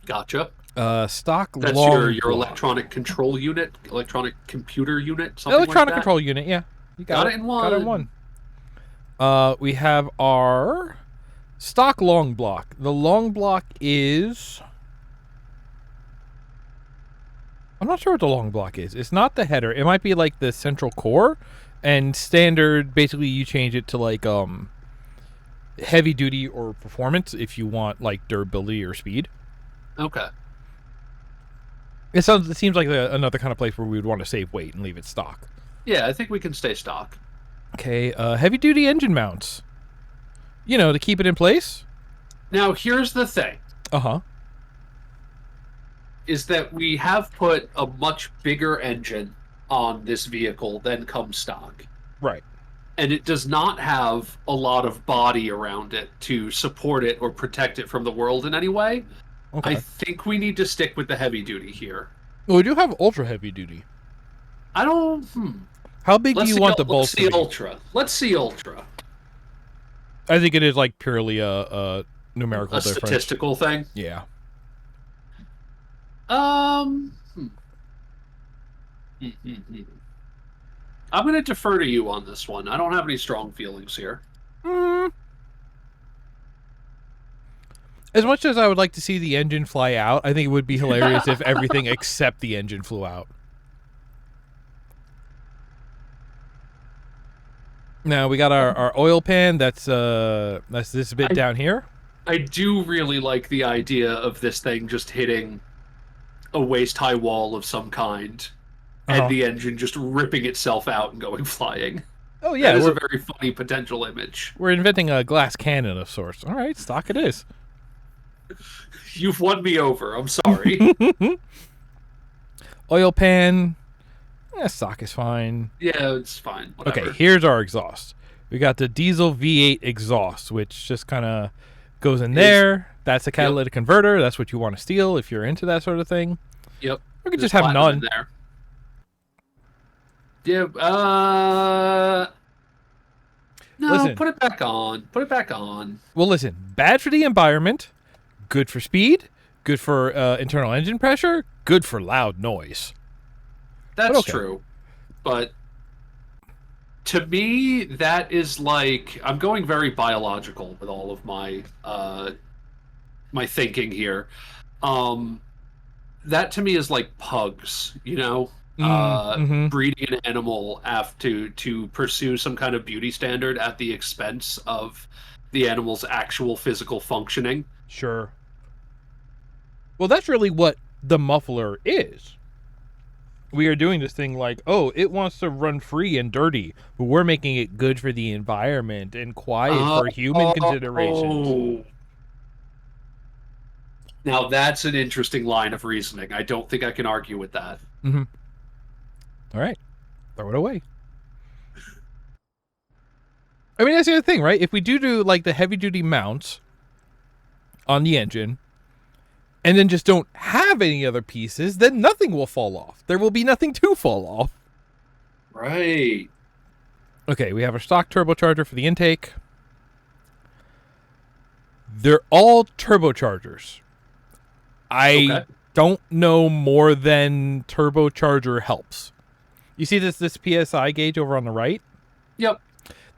Gotcha. Stock That's long your block. electronic control unit, electronic computer unit, something like Electronic that. control unit, yeah. You got Got it. it in Got it in one. one. We have our stock long block. The long block is. I'm not sure what the long block is. It's not the header. It might be like the central core. And standard, basically, you change it to like heavy duty or performance if you want like durability or speed. Okay. It seems like another kind of place where we would want to save weight and leave it stock. Yeah, I think we can stay stock. Okay, heavy duty engine mounts. You know, to keep it in place. Now, here's the thing. Uh-huh. Is that we have put a much bigger engine on this vehicle than comes stock. Right. And it does not have a lot of body around it to support it or protect it from the world in any way. I Okay. think we need to stick with the heavy duty here. Well, we do have ultra heavy duty. I don't. How big do you want the bolts to be? Ultra. Let's see ultra. I think it is like purely a numerical difference. Statistical thing. Yeah. Um. hmm. I'm going to defer to you on this one. I don't have any strong feelings here. As much as I would like to see the engine fly out, I think it would be hilarious if everything except the engine flew out. Now we got our oil pan. That's this bit down here. I do really like the idea of this thing just hitting a waist-high wall of some kind, and the engine just ripping itself out and going flying. Oh yeah, that is a very funny potential image. We're inventing a glass cannon of sorts. All right, stock it is. You've won me over. I'm sorry. Oil pan. Stock is fine. Yeah, it's fine. Whatever. Okay, here's our exhaust. We got the diesel V8 exhaust, which just kind of goes in there. That's a catalytic converter. That's what you want to steal if you're into that sort of thing. Yep. We could just have none. There. Yeah. No, listen, put it back on. Put it back on. Well, listen. Bad for the environment. Good for speed. Good for internal engine pressure. Good for loud noise. That's true. But to me, that is like, I'm going very biological with all of my my thinking here. That to me is like pugs, you know? Breeding an animal to pursue some kind of beauty standard at the expense of the animal's actual physical functioning. Sure. Well, that's really what the muffler is. We are doing this thing like, oh, it wants to run free and dirty, but we're making it good for the environment and quiet for human considerations. Now that's an interesting line of reasoning. I don't think I can argue with that. All right. Throw it away. I mean, that's the other thing, right? If we do like the heavy-duty mounts on the engine, and then just don't have any other pieces, then nothing will fall off. There will be nothing to fall off. Right. Okay, we have our stock turbocharger for the intake. They're all turbochargers. I don't know more than turbocharger helps. You see this PSI gauge over on the right? Yep.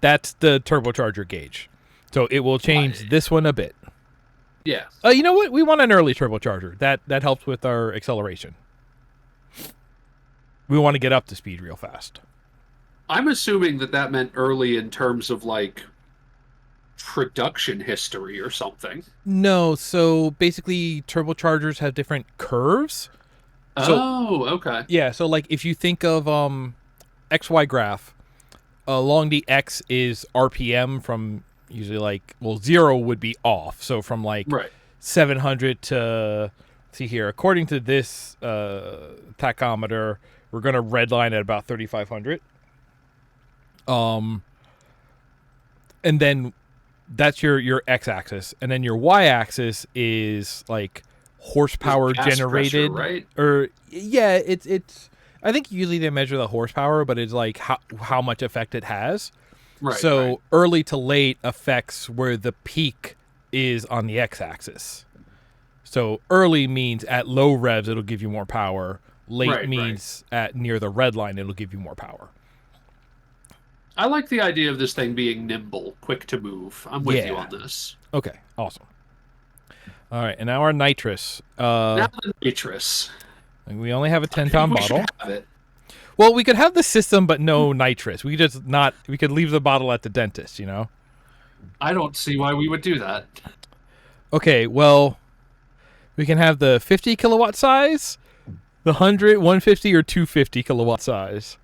That's the turbocharger gauge. So it will change this one a bit. Yeah. You know what? We want an early turbocharger. That helps with our acceleration. We want to get up to speed real fast. I'm assuming that meant early in terms of like production history or something. No, so basically turbochargers have different curves. Oh, okay. Yeah, so like if you think of XY graph, along the X is RPM from usually like, well, 0 would be off. So from like 700 to, see here, according to this tachometer, we're going to redline at about 3,500. And then that's your x-axis, and then your y-axis is like horsepower generated, pressure, right? Or yeah, it's. I think usually they measure the horsepower, but it's like how much effect it has. Right. So early to late affects where the peak is on the x-axis. So early means at low revs it'll give you more power. Late means at near the red line it'll give you more power. I like the idea of this thing being nimble, quick to move. I'm with you on this. Okay, awesome. All right, and now our nitrous. Now the nitrous. We only have a 10-pound bottle. Should have it. Well, we could have the system, but no nitrous. We could just not. We could leave the bottle at the dentist. You know. I don't see why we would do that. Okay, well, we can have the 50 kilowatt size, the 100, 150, or 250 kilowatt size.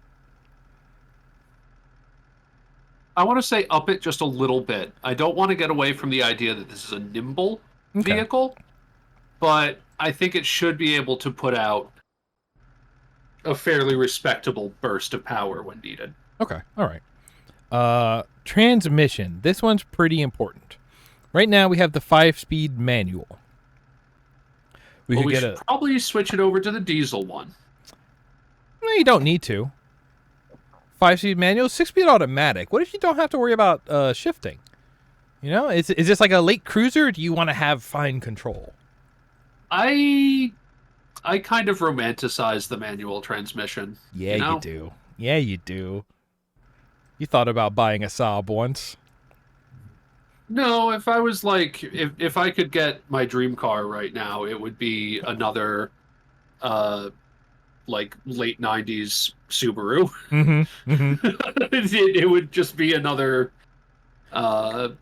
I want to say up it just a little bit. I don't want to get away from the idea that this is a nimble vehicle, but I think it should be able to put out a fairly respectable burst of power when needed. Okay, all right. Transmission. This one's pretty important. Right now we have the 5-speed manual. We should probably switch it over to the diesel one. No, you don't need to. 5-speed manual, 6-speed automatic. What if you don't have to worry about shifting? You know, is this like a late cruiser, or do you want to have fine control? I kind of romanticize the manual transmission. Yeah, you do. Yeah, you do. You thought about buying a Saab once. No, if I was like, if I could get my dream car right now, it would be another, like late 90s Subaru. Mm-hmm. Mm-hmm. It would just be another, wow,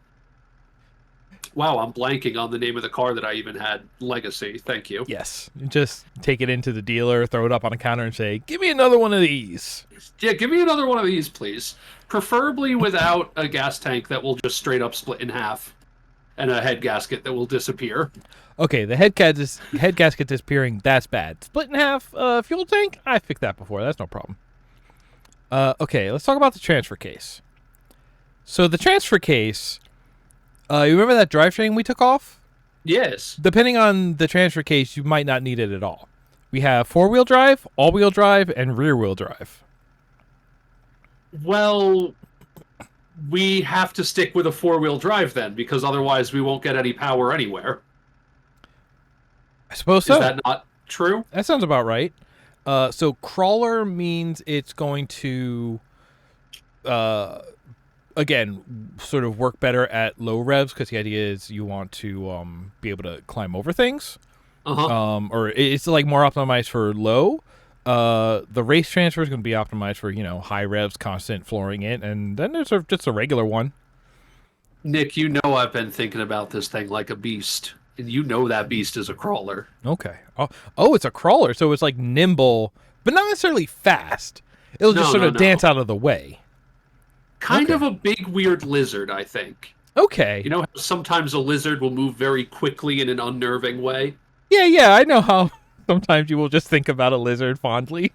I'm blanking on the name of the car that I even had. Legacy, thank you. Yes. Just take it into the dealer, throw it up on a counter and say, give me another one of these. Yeah, give me another one of these, please. Preferably without a gas tank that will just straight up split in half and a head gasket that will disappear. Okay, the head gasket disappearing, that's bad. Split in half fuel tank? I fixed that before. That's no problem. Okay, let's talk about the transfer case. So the transfer case, you remember that drivetrain we took off? Yes. Depending on the transfer case, you might not need it at all. We have 4-wheel drive, all-wheel drive, and rear-wheel drive. Well, we have to stick with a 4-wheel drive then, because otherwise we won't get any power anywhere. I suppose so. Is that not true? That sounds about right. So crawler means it's going to, again, sort of work better at low revs, because the idea is you want to be able to climb over things. Or it's like more optimized for low. The race transfer is going to be optimized for, high revs, constant flooring it, and then there's just a regular one. Nick, you know I've been thinking about this thing like a beast, and you know that beast is a crawler. Okay. Oh, it's a crawler, so it's like nimble, but not necessarily fast. It'll just sort of dance out of the way. Kind of a big, weird lizard, I think. Okay. You know how sometimes a lizard will move very quickly in an unnerving way? Yeah, I know how sometimes you will just think about a lizard fondly.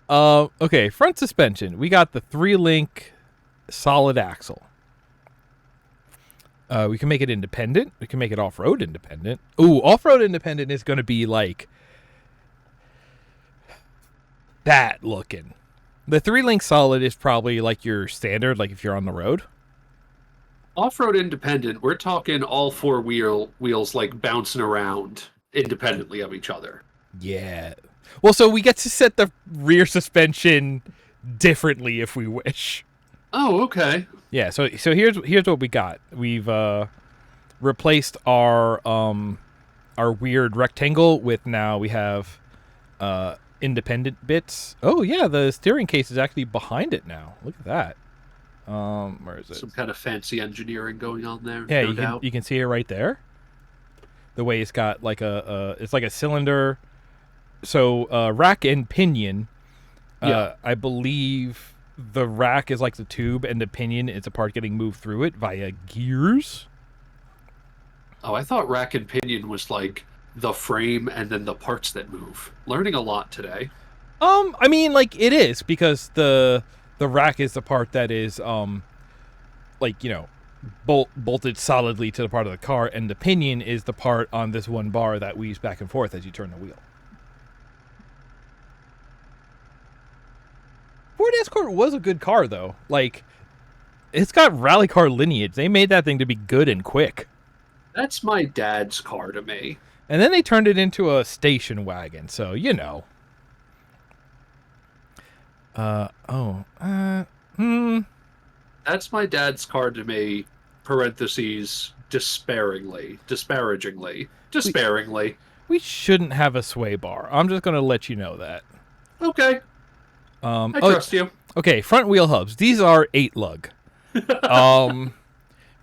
Okay, front suspension. We got the 3-link solid axle. We can make it independent. We can make it off-road independent. Ooh, off-road independent is going to be like that looking. The 3-link solid is probably like your standard, like if you're on the road. Off-road independent, we're talking all 4 wheels like bouncing around independently of each other. Yeah. Well, so we get to set the rear suspension differently if we wish. Oh, okay. Yeah. So here's what we got. We've replaced our weird rectangle with now we have independent bits. Oh yeah, the steering case is actually behind it now. Look at that. Where is it? Some kind of fancy engineering going on there, Yeah, no doubt. you can see it right there. The way it's got like it's like a cylinder. So rack and pinion. Yeah. I believe the rack is like the tube, and the pinion is a part getting moved through it via gears. Oh, I thought rack and pinion was like the frame and then the parts that move. Learning a lot today. I mean, like it is because the rack is the part that is like bolted solidly to the part of the car, and the pinion is the part on this one bar that weaves back and forth as you turn the wheel. Ford Escort was a good car though. Like it's got rally car lineage. They made that thing to be good and quick. That's my dad's car to me. And then they turned it into a station wagon, so That's my dad's car to me, parentheses, disparagingly. We shouldn't have a sway bar. I'm just going to let you know that. Okay, I trust you. Okay, front wheel hubs. These are 8 lug.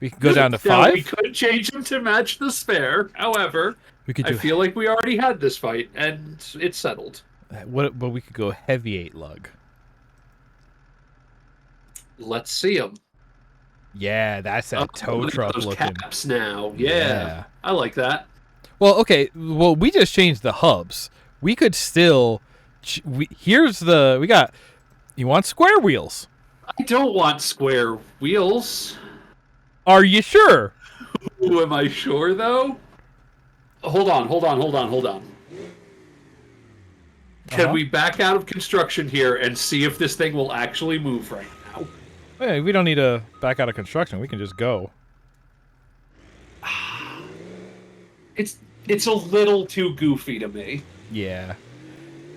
We can go down to 5. Now, we could change them to match the spare. However, I feel like we already had this fight, and it's settled. But we could go heavy 8 lug. Let's see them. Yeah, that's that tow truck those looking. Caps now. Yeah, I like that. Well, okay. Well, we just changed the hubs. We could still. We got. You want square wheels? I don't want square wheels. Are you sure? Ooh, am I sure though? Hold on. Can we back out of construction here and see if this thing will actually move right now? Hey, we don't need to back out of construction. We can just go. It's a little too goofy to me. Yeah.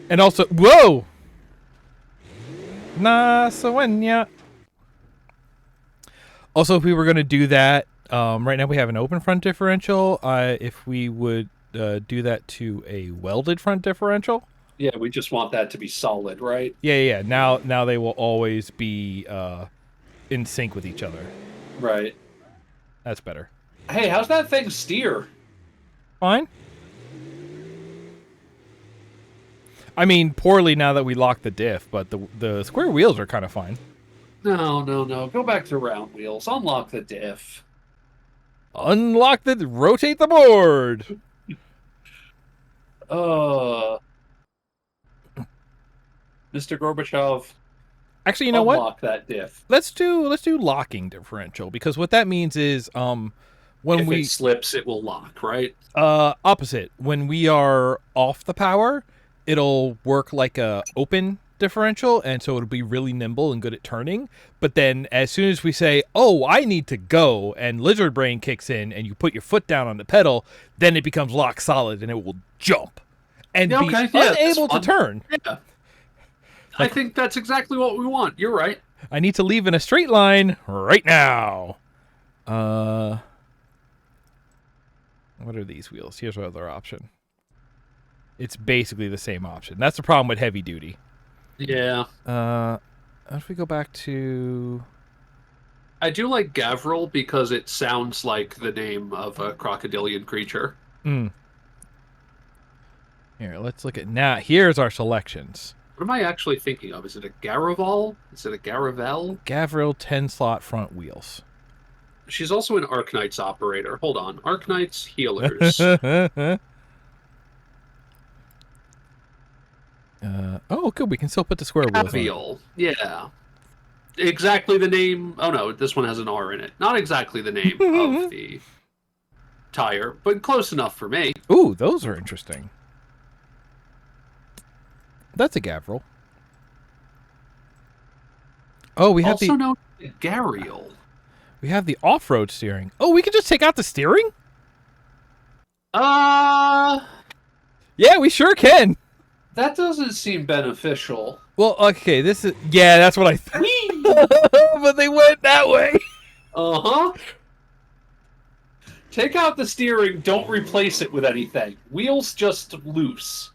And also, whoa! Nasawenya. Also, if we were going to do that, right now we have an open front differential. If we would do that to a welded front differential. Yeah, we just want that to be solid, right? Yeah. Now they will always be in sync with each other. Right. That's better. Hey, how's that thing steer? Fine. I mean, poorly now that we locked the diff, but the square wheels are kind of fine. No. Go back to round wheels. Unlock the diff. Rotate the board. Mr. Gorbachev. Actually, you know what? Unlock that diff. Let's do locking differential, because what that means is when if it slips, it will lock, right? Opposite. When we are off the power, it'll work like a open differential, and so it'll be really nimble and good at turning. But then as soon as we say, "Oh, I need to go," and lizard brain kicks in, and you put your foot down on the pedal, then it becomes lock solid, and it will jump and be unable to turn. Yeah. I think that's exactly what we want. You're right. I need to leave in a straight line right now. What are these wheels? Here's our other option. It's basically the same option. That's the problem with heavy duty. Yeah. If we go back to... I do like Gavril because it sounds like the name of a crocodilian creature. Here, let's look at... Now, here's our selections. What am I actually thinking of? Is it a Garaval? Is it a Garavel? Gavril 10-slot front wheels. She's also an Arknight's operator. Hold on. Arknight's healers. Oh, good. We can still put the square wheels on. Yeah. Exactly the name. Oh, no. This one has an R in it. Not exactly the name of the tire, but close enough for me. Ooh, those are interesting. That's a Gavril. Oh, we have also known as Gariel. We have the off-road steering. Oh, we can just take out the steering? Yeah, we sure can. That doesn't seem beneficial. Well, okay, this is that's what I thought. Whee! But they went that way. Uh-huh. Take out the steering, don't replace it with anything. Wheels just loose.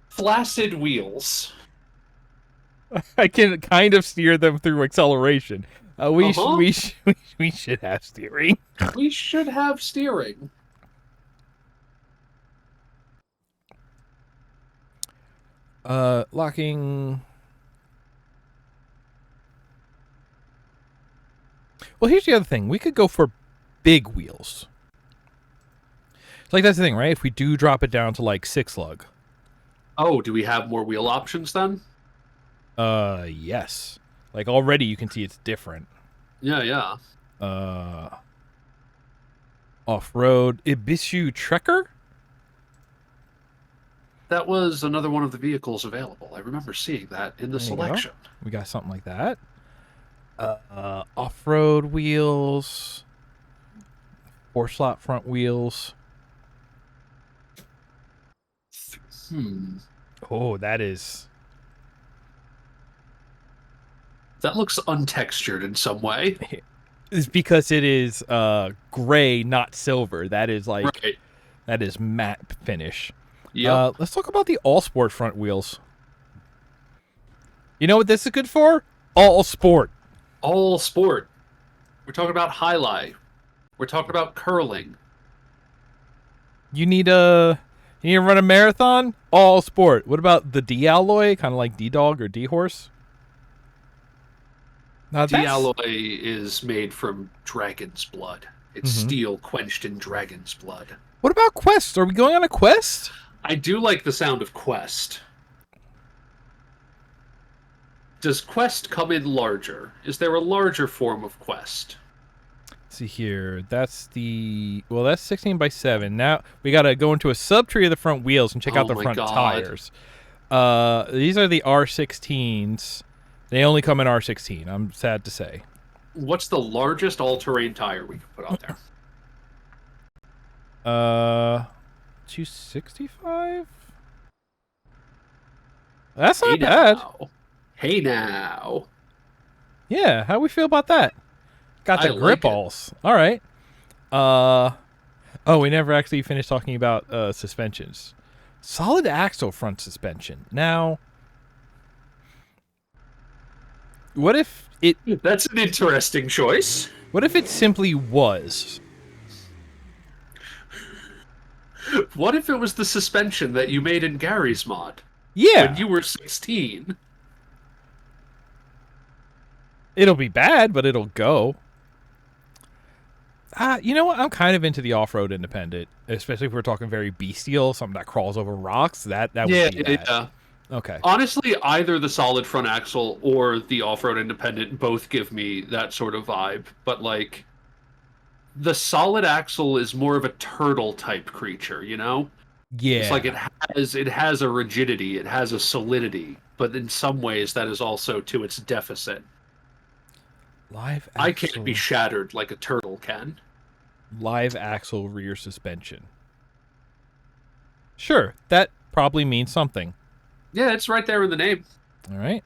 Flaccid wheels. I can kind of steer them through acceleration. Uh-huh. We should have steering. We should have steering. Locking. Well, here's the other thing. We could go for big wheels. So, like, that's the thing, right? If we do drop it down to like 6 lug. Oh, do we have more wheel options then? Yes. Like already you can see it's different. Yeah, yeah. Off-road Ibishu Trekker. That was another one of the vehicles available. I remember seeing that in the selection. We got something like that. Off-road wheels. 4-slot front wheels. Oh, that is... That looks untextured in some way. It's because it is gray, not silver. That is like... Right. That is matte finish. Yep. Let's talk about the all-sport front wheels. You know what this is good for? All sport. All sport. We're talking about highlight. We're talking about curling. You need to run a marathon? All sport. What about the D-alloy? Kind of like D-dog or D-horse? D-alloy is made from dragon's blood. It's steel quenched in dragon's blood. What about quest? Are we going on a quest? I do like the sound of quest. Does quest come in larger? Is there a larger form of quest? Let's see here. That's the... Well, that's 16 by 7. Now, we got to go into a subtree of the front wheels and check out the front tires. These are the R16s. They only come in R16, I'm sad to say. What's the largest all-terrain tire we can put out there? 265? That's not bad. Hey now. Yeah, how we feel about that? Got the grip balls. All right. Oh, we never actually finished talking about suspensions. Solid axle front suspension. Now, what if it... That's an interesting choice. What if it simply was? What if it was the suspension that you made in Gary's mod? Yeah. When you were 16. It'll be bad, but it'll go. You know what? I'm kind of into the off-road independent, especially if we're talking very bestial, something that crawls over rocks. That would be bad. Yeah. Okay. Honestly, either the solid front axle or the off-road independent both give me that sort of vibe. But, like, the solid axle is more of a turtle-type creature, you know? Yeah. It's like it has a rigidity, it has a solidity, but in some ways that is also to its deficit. Live axle. I can't be shattered like a turtle can. Live axle rear suspension. Sure, that probably means something. Yeah, it's right there in the name. All right.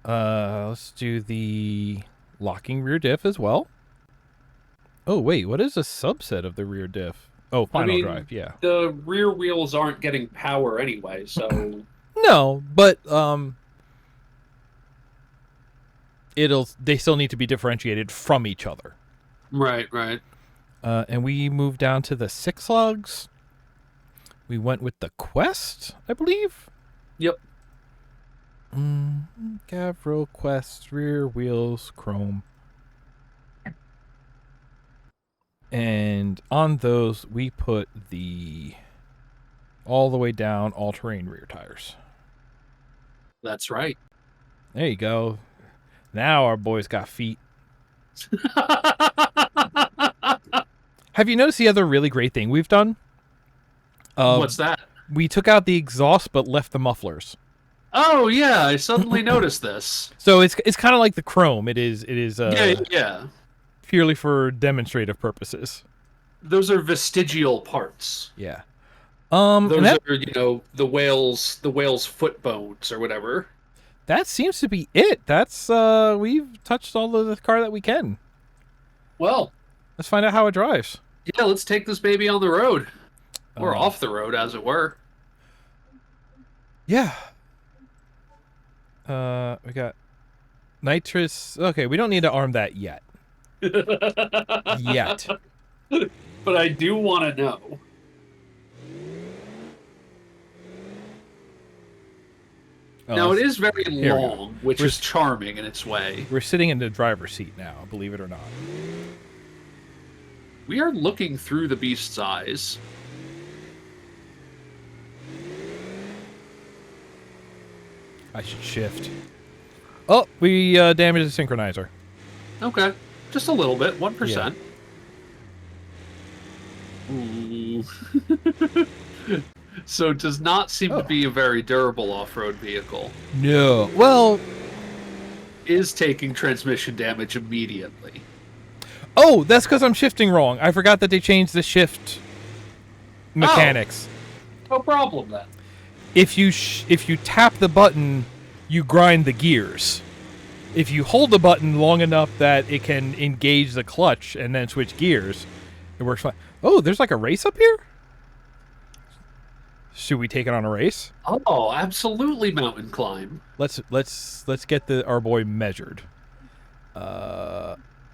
Let's do the locking rear diff as well. Oh, wait, what is a subset of the rear diff? Oh, final drive, yeah. The rear wheels aren't getting power anyway, so... No, but they still need to be differentiated from each other. Right, right. And we moved down to the 6 lugs. We went with the Quest, I believe. Yep. Gavro, Quest, rear wheels, chrome. And on those, we put the all the way down all-terrain rear tires. That's right. There you go. Now our boys got feet. Have you noticed the other really great thing we've done? What's that? We took out the exhaust but left the mufflers. Oh yeah, I suddenly noticed this. So it's kind of like the chrome. It is yeah. Purely for demonstrative purposes. Those are vestigial parts. Yeah. And Those are, the whale's foot bones or whatever. that seems to be it. That's we've touched all of the car that we can. Well, Let's find out how it drives. yeah, let's take this baby on the road. Or Uh, off the road, as it were. yeah. We got nitrous. Okay, we don't need to arm that yet. Yet. But I do want to know. Now, it is very Here we go. long, which We're is charming in its way. We're sitting in the driver's seat now, believe it or not. We are looking through the beast's eyes. I should shift. Oh, we damaged the synchronizer. Okay. Just a little bit, 1%. Ooh. So it does not seem to be a very durable off-road vehicle. No. Well, Is taking transmission damage immediately. oh, that's because I'm shifting wrong. I forgot that they changed the shift mechanics. No problem then. If you tap the button, you grind the gears. If you hold the button long enough that it can engage the clutch and then switch gears, it works fine. Oh, there's like a race up here? Should we take it on a race? Oh, absolutely mountain climb. Let's get our boy measured.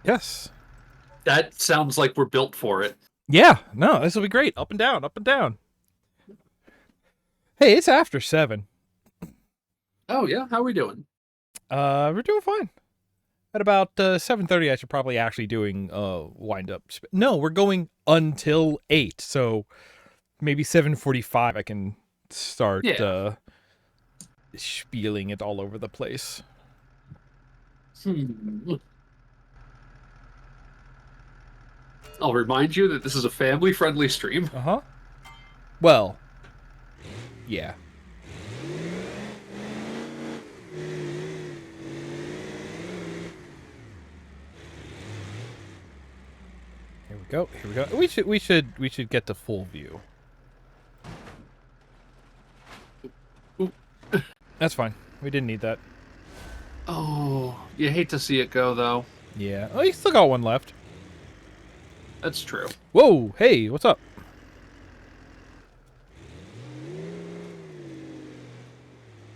Yes. That sounds like we're built for it. Yeah, no, this will be great. Up and down, up and down. Hey, it's after 7. Oh yeah, how are we doing? We're doing fine. At about 7:30, I should probably actually doing wind up. No, we're going until 8. So maybe 7:45, I can start spieling it all over the place. I'll remind you that this is a family-friendly stream. Uh-huh. Well, yeah. Here we go. Here we go. We should get the full view. That's fine. We didn't need that. Oh, you hate to see it go, though. Yeah. Oh, you still got one left. That's true. Whoa! Hey, what's up?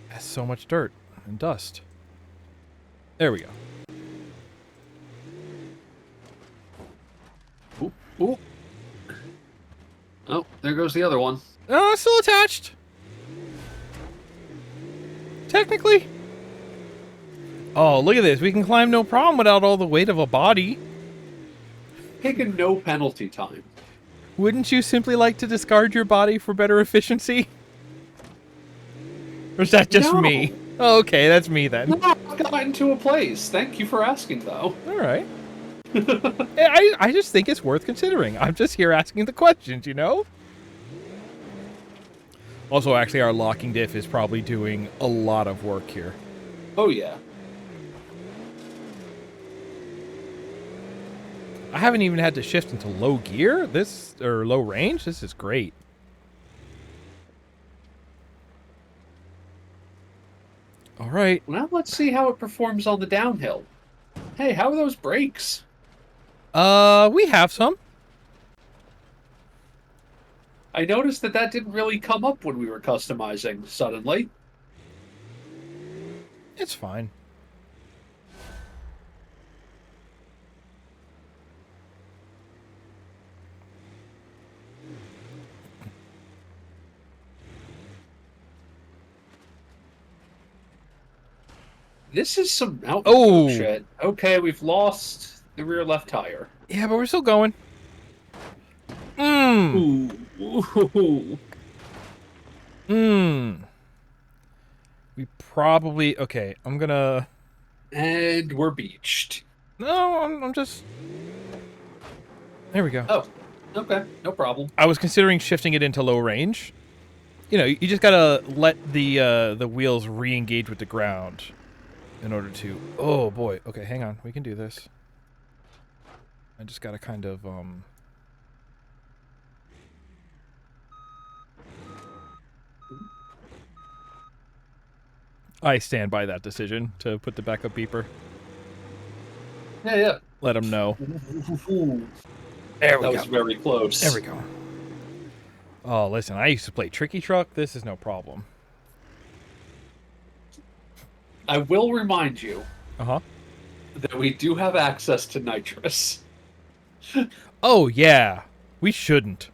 That's so much dirt and dust. There we go. Ooh, ooh. Oh, there goes the other one. Oh, it's still attached. Technically. Oh, look at this. We can climb no problem without all the weight of a body. Taking no penalty time. Wouldn't you simply like to discard your body for better efficiency? Or is that just me? Oh, okay, that's me then. No, I've gotten to a place. Thank you for asking, though. All right. I just think it's worth considering. I'm just here asking the questions, you know? Also, actually, our locking diff is probably doing a lot of work here. Oh, yeah. I haven't even had to shift into low gear, or low range. This is great. All right. Now let's see how it performs on the downhill. Hey, how are those brakes? We have some. I noticed that didn't really come up when we were customizing suddenly. It's fine. This is some mountain shit. Okay, we've lost the rear left tire. Yeah, but we're still going. Ooh. We probably... Okay, I'm gonna... And we're beached. No, I'm just... There we go. Oh, okay. No problem. I was considering shifting it into low range. You know, you just gotta let the wheels re-engage with the ground in order to... Oh, boy. Okay, hang on. We can do this. I just gotta kind of, I stand by that decision to put the backup beeper. Yeah. Let them know. Ooh, There we that go. was very close. There we go. Oh, listen, I used to play Tricky Truck. This is no problem. I will remind you Uh-huh. that we do have access to nitrous. Oh, yeah. We shouldn't.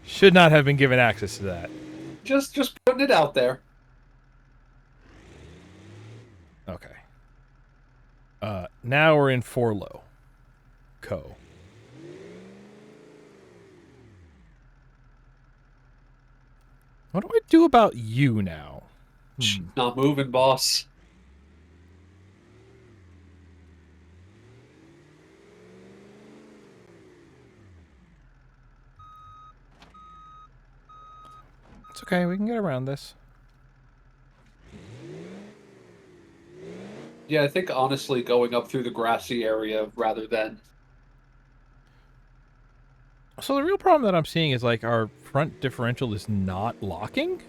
Should not have been given access to that. Just putting it out there. Okay. Now we're in 4 low. What do I do about you now? Not moving, boss. It's okay. We can get around this. Yeah, I think honestly going up through the grassy area rather than... So the real problem that I'm seeing is like our front differential is not locking.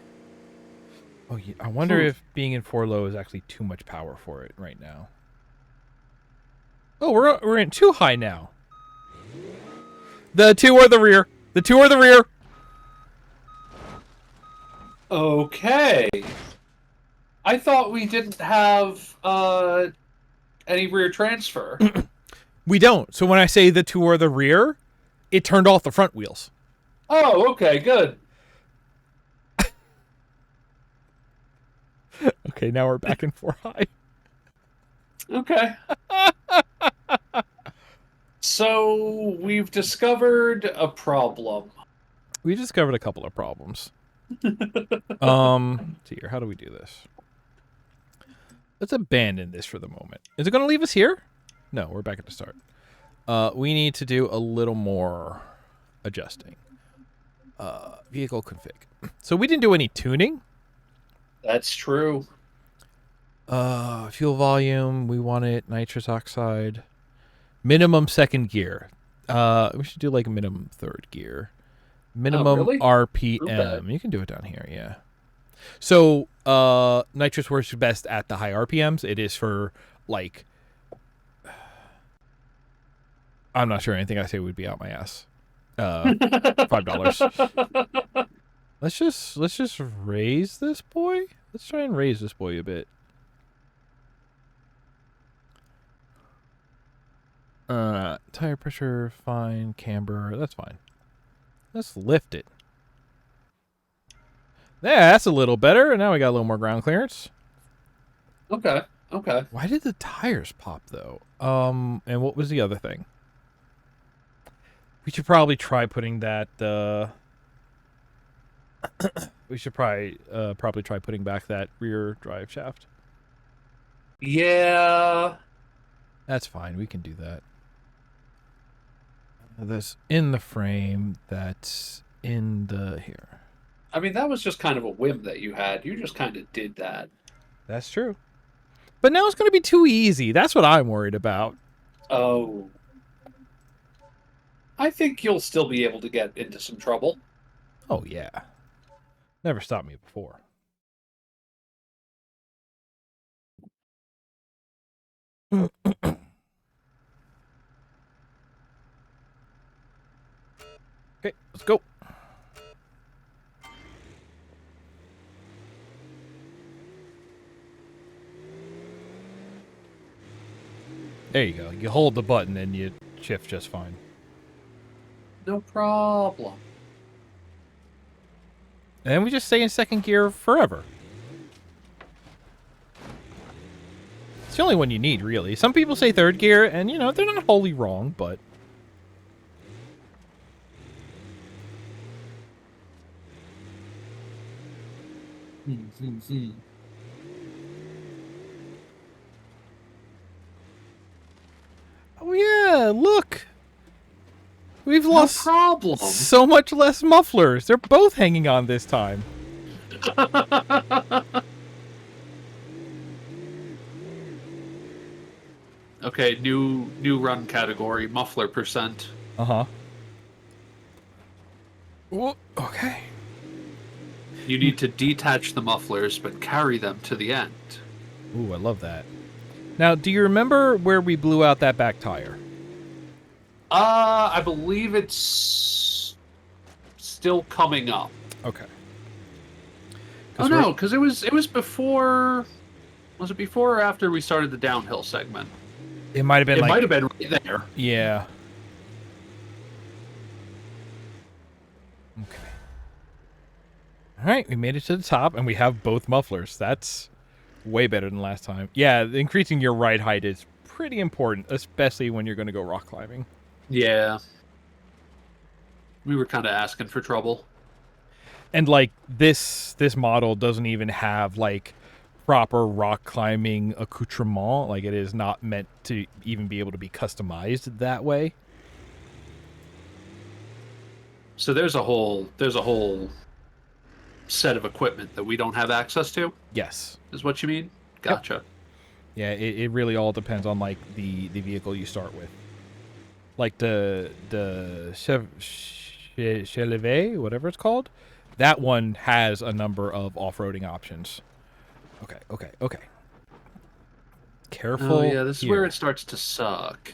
Oh, yeah. I wonder if being in 4 low is actually too much power for it right now. Oh, we're in 2 high now. The 2 or the rear. The 2 or the rear. Okay. I thought we didn't have any rear transfer. We don't. So when I say the 2 or the rear, it turned off the front wheels. Oh, okay, good. Okay, now we're back in 4 high. Okay. So we've discovered a problem. We discovered a couple of problems. Let's see here. How do we do this? Let's abandon this for the moment. Is it going to leave us here? No, we're back at the start. We need to do a little more adjusting. Vehicle config. So we didn't do any tuning. That's true. Fuel volume. We want it nitrous oxide. Minimum 2nd gear. We should do like a minimum 3rd gear. Minimum really? RPM. Okay. You can do it down here, yeah. So nitrous works best at the high RPMs. It is for like, I'm not sure anything I say would be out my ass. $5. Let's just raise this boy. Let's try and raise this boy a bit. Tire pressure, fine. Camber, that's fine. Let's lift it. Yeah, that's a little better. Now we got a little more ground clearance. Okay. Why did the tires pop though? And what was the other thing? We should probably try putting that. We should probably try putting back that rear drive shaft. Yeah. That's fine. We can do that. That's in the frame. That's in the here. I mean, that was just kind of a whim that you had. You just kind of did that. That's true. But now it's going to be too easy. That's what I'm worried about. Oh. I think you'll still be able to get into some trouble. Oh, yeah. Never stopped me before. Okay, let's go. There you go. You hold the button and you shift just fine. No problem. And then we just stay in 2nd gear forever. It's the only one you need, really. Some people say 3rd gear, and, you know, they're not wholly wrong, but... Oh, yeah, look! We've lost so much less mufflers. They're both hanging on this time. Okay, new run category, muffler percent. Uh-huh. Well, okay. You need to detach the mufflers, but carry them to the end. Ooh, I love that. Now, do you remember where we blew out that back tire? I believe it's still coming up. Okay. Oh no, because it was before. Was it before or after we started the downhill segment? It might have been It like... might have been right there. Yeah. Okay. All right, we made it to the top, and we have both mufflers. That's way better than last time. Yeah, increasing your ride height is pretty important, especially when you're going to go rock climbing. Yeah. We were kind of asking for trouble. And like this model doesn't even have like proper rock climbing accoutrement. Like it is not meant to even be able to be customized that way. So there's a whole set of equipment that we don't have access to, Yes. is what you mean? Yep. Gotcha. Yeah, it really all depends on like the vehicle you start with. Like the Chevrolet, whatever it's called, that one has a number of off-roading options. Okay. Careful. Oh yeah, this is here. where it starts to suck.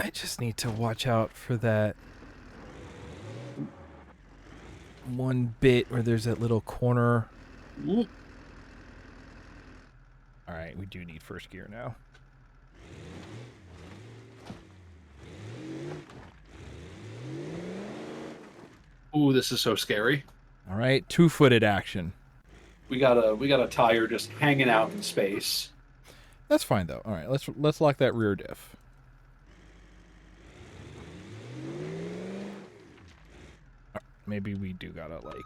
I just need to watch out for that one bit where there's that little corner. Ooh. All right, we do need first gear now. Ooh, this is so scary. All right, two-footed action. We got a tire just hanging out in space. That's fine though. All right, let's lock that rear diff. Maybe we do gotta like...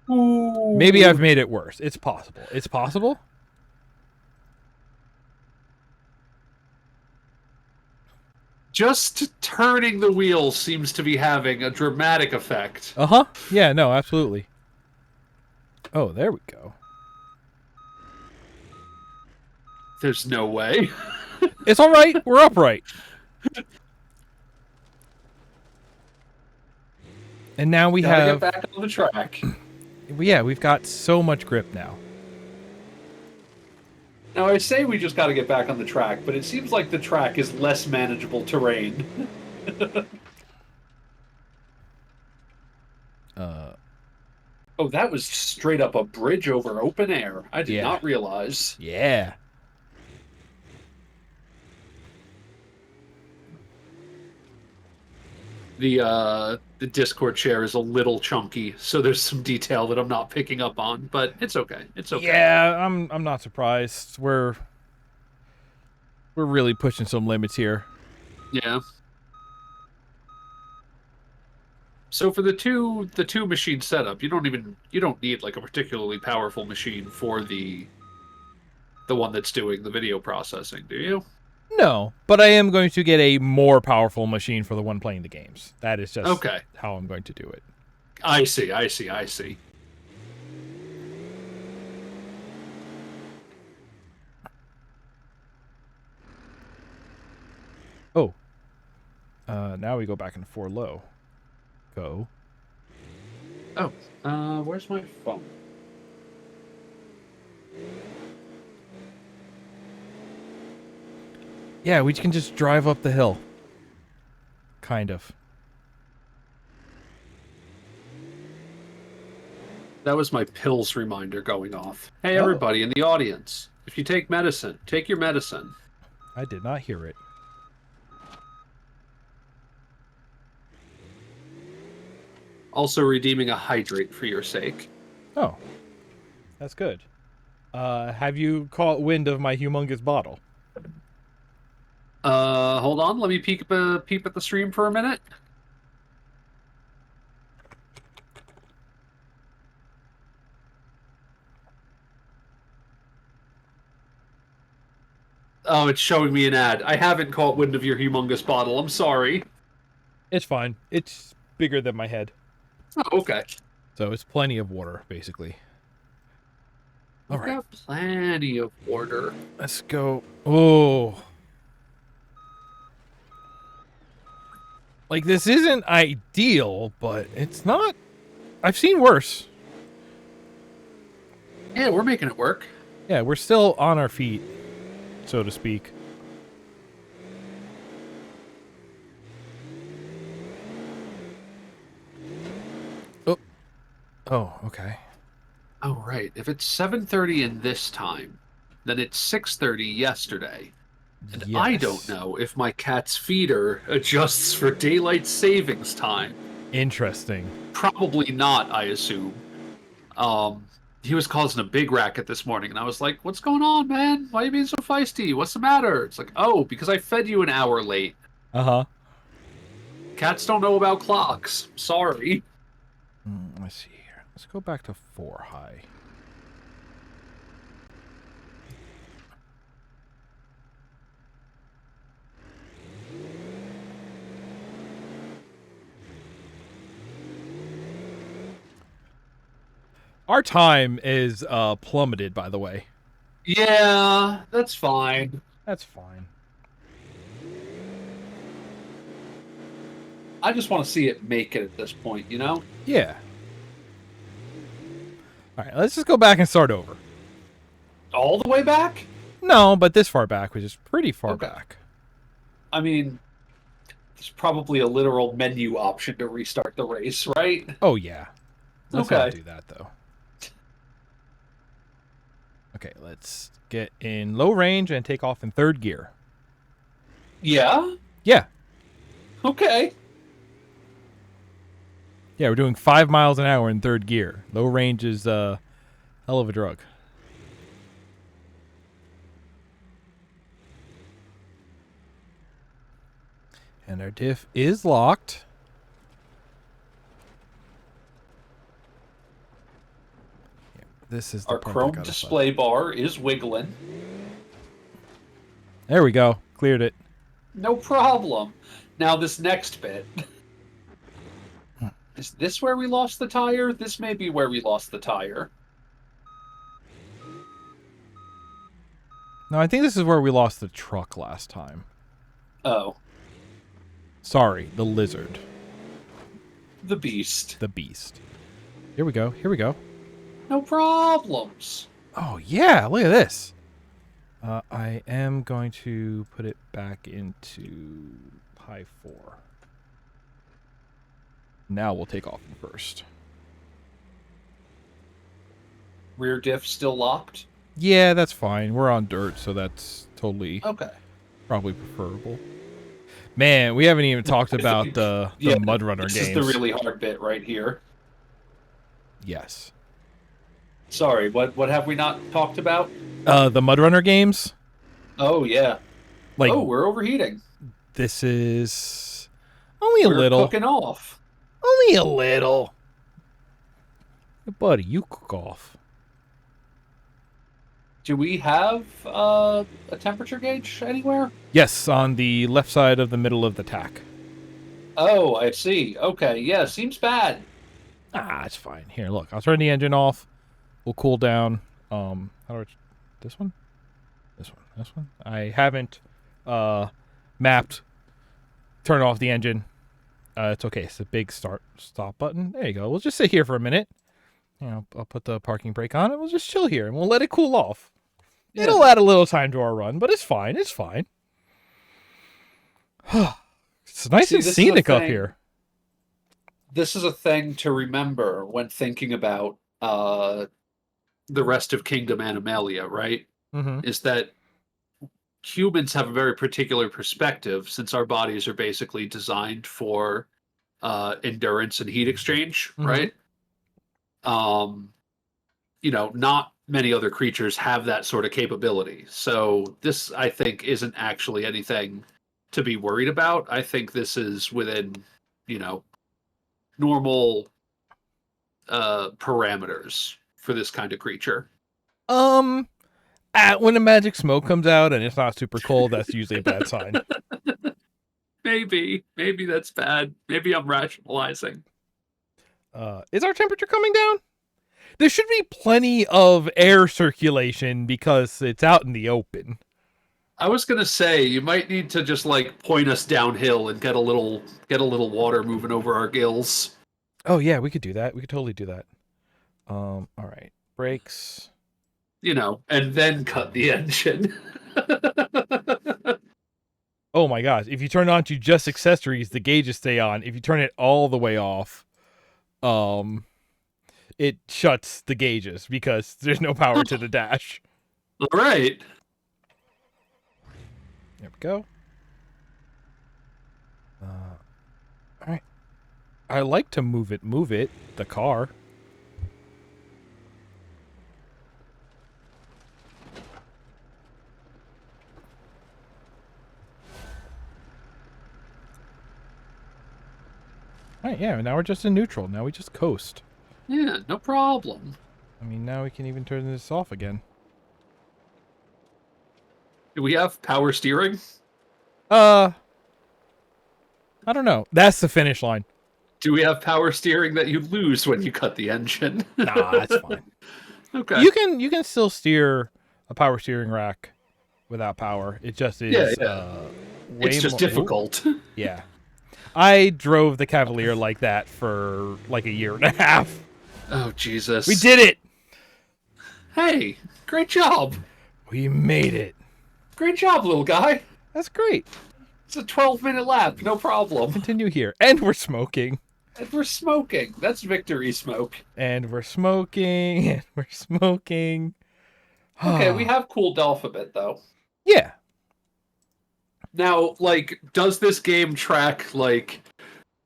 Ooh. Maybe I've made it worse. It's possible. It's possible. Just turning the wheels seems to be having a dramatic effect. Uh-huh. Yeah, no, absolutely. Oh, there we go. There's no way. It's all right. We're upright. And now we Gotta have... get back on the track. Yeah, we've got so much grip now. Now, I say we just got to get back on the track, but it seems like the track is less manageable terrain. Oh, that was straight up a bridge over open air. I did not realize. Yeah. The Discord share is a little chunky, so there's some detail that I'm not picking up on, but it's okay. It's okay. Yeah, I'm not surprised. We're really pushing some limits here. Yeah. So for the two machine setup, you don't need like a particularly powerful machine for the one that's doing the video processing, do you? No, but I am going to get a more powerful machine for the one playing the games. That is just okay. How I'm going to do it. I see. Oh. Now we go back into 4 low. Go. Oh. Where's my phone? Yeah, we can just drive up the hill. Kind of. That was my pills reminder going off. Hey, everybody in the audience. If you take medicine, take your medicine. I did not hear it. Also redeeming a hydrate for your sake. Oh. That's good. Have you caught wind of my humongous bottle? Hold on. Let me peep at the stream for a minute. Oh, it's showing me an ad. I haven't caught wind of your humongous bottle. I'm sorry. It's fine. It's bigger than my head. Oh, okay. So it's plenty of water, basically. All We've right, got plenty of water. let's go. Oh, like this isn't ideal, but it's not. I've seen worse. Yeah, we're making it work. Yeah, we're still on our feet, so to speak. Oh, oh, okay. Oh, right. If it's 7:30 in this time, then it's 6:30 yesterday. And I don't Yes. know if my cat's feeder adjusts for daylight savings time. Interesting. Probably not, I assume. Um, he was causing a big racket this morning, and I was like, "What's going on, man? Why are you being so feisty? What's the matter?" It's like, "Oh, because I fed you an hour late. Uh huh. Cats don't know about clocks. Sorry." Let's see here. Let's go back to 4 high. Our time is plummeted, by the way. Yeah, that's fine. That's fine. I just want to see it make it at this point, you know? Yeah. All right, let's just go back and start over. All the way back? No, but this far back, which is pretty far Okay. back. I mean, there's probably a literal menu option to restart the race, right? Oh, yeah. Let's not Okay. do that, though. Okay, let's get in low range and take off in 3rd gear. Yeah? Yeah. Okay. Yeah, we're doing 5 miles an hour in 3rd gear. Low range is hell of a drug. And our diff is locked. Yeah, this is the Our part that chrome got us display bar is wiggling. There we go. Cleared it. No problem. Now this next bit. Is this where we lost the tire? This may be where we lost the tire. No, I think this is where we lost the truck last time. Oh, Sorry, the lizard. the beast. The beast. Here we go. Here we go. No problems. Oh, yeah. Look at this. I am going to put it back into high 4. Now we'll take off in 1st. Rear diff still locked? Yeah, that's fine. We're on dirt, so that's totally Okay. probably preferable. Man, we haven't even talked about the Mud Runner this games. is the really hard bit right here. Yes. Sorry, what have we not talked about? The Mud Runner games. Oh, yeah. Like, Oh, we're overheating. this is only a We're little. cooking off. Only a little. Hey, buddy, you cook off. Do we have a temperature gauge anywhere? Yes, on the left side of the middle of the tack. Oh, I see. Okay, yeah, seems bad. Ah, it's fine. Here, look. I'll turn the engine off. We'll cool down. How do I... This one? This one. This one? I haven't mapped. Turn off the engine. It's okay. It's a big stop button. There you go. We'll just sit here for a minute. You know, I'll put the parking brake on and we'll just chill here and we'll let it cool off. Yeah. It'll add a little time to our run, but it's fine. It's fine. It's nice and scenic up here. This is a thing to remember when thinking about the rest of Kingdom Animalia, right? Mm-hmm. Is that humans have a very particular perspective since our bodies are basically designed for endurance and heat exchange, right? You know, not many other creatures have that sort of capability. So this, I think, isn't actually anything to be worried about. I think this is within, you know, normal parameters for this kind of creature. When a magic smoke comes out and it's not super cold, that's usually a bad sign. Maybe that's bad. Maybe I'm rationalizing. Is our temperature coming down? There should be plenty of air circulation because it's out in the open. I was gonna say you might need to just like point us downhill and get a little water moving over our gills. Oh yeah, we could do that. We could totally do that. All right. Brakes. And then cut the engine. Oh my gosh! If you turn on to just accessories, the gauges stay on. If you turn it all the way off, it shuts the gauges because there's no power to the dash. All right. There we go. All right. I like to move it. The car. All right, yeah, now we're just in neutral. Now we just coast. Yeah, no problem. I mean, now we can even turn this off again. Do we have power steering? I don't know. That's the finish line. Do we have power steering that you lose when you cut the engine? Nah, that's fine. Okay. You can still steer a power steering rack without power. It just is way it's just more difficult. Yeah. I drove the Cavalier like that for like a year and a half. Oh, Jesus. We did it! Hey, great job. We made it. Great job, little guy. That's great. It's a 12-minute lap, no problem. Continue here. And we're smoking. And we're smoking. That's victory smoke. And we're smoking. And we're smoking. Okay, we have cooled off a bit, though. Yeah. Now, like, does this game track, like,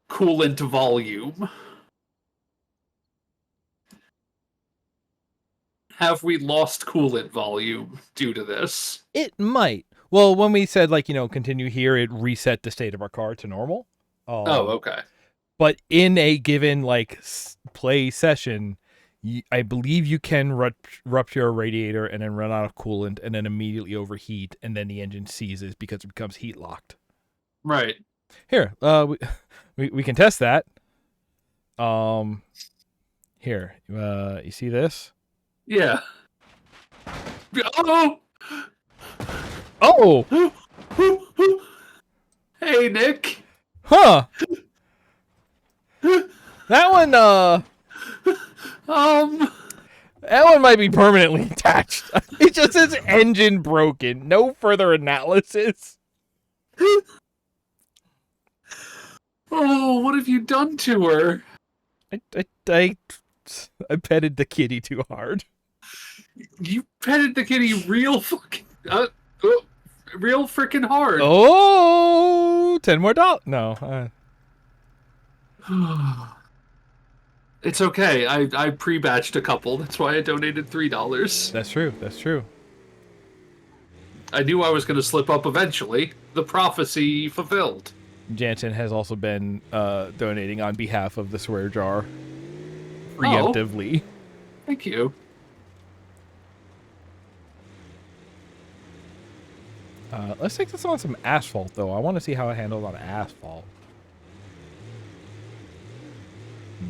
coolant volume? Have we lost coolant volume due to this? It might. Well, when we said, like, continue here, it reset the state of our car to normal. Oh, okay. But in a given, like, play session, I believe you can rupture a radiator and then run out of coolant and then immediately overheat, and then the engine seizes because it becomes heat locked. Right. Here, we can test that. Here, you see this? Yeah. Oh! Oh! Hey, Nick. Huh! That one, that one might be permanently attached. It just says engine broken. No further analysis. Oh, what have you done to her? I petted the kitty too hard. You petted the kitty real fucking, real freaking hard. Oh, $10 more. No. It's okay. I pre-batched a couple. That's why I donated $3. That's true. That's true. I knew I was going to slip up eventually. The prophecy fulfilled. Jansen has also been donating on behalf of the swear jar preemptively. Oh, thank you. Let's take this on some asphalt, though. I want to see how it handles on asphalt.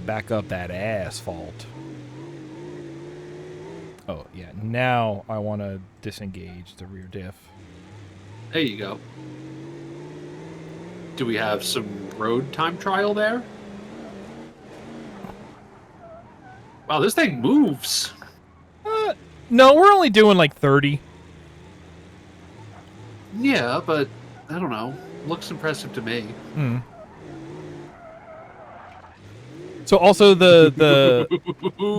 Back up that asphalt. Oh, yeah. Now I want to disengage the rear diff. There you go. Do we have some road time trial there? Wow, this thing moves. No, we're only doing like 30. Yeah, but I don't know. Looks impressive to me. So also the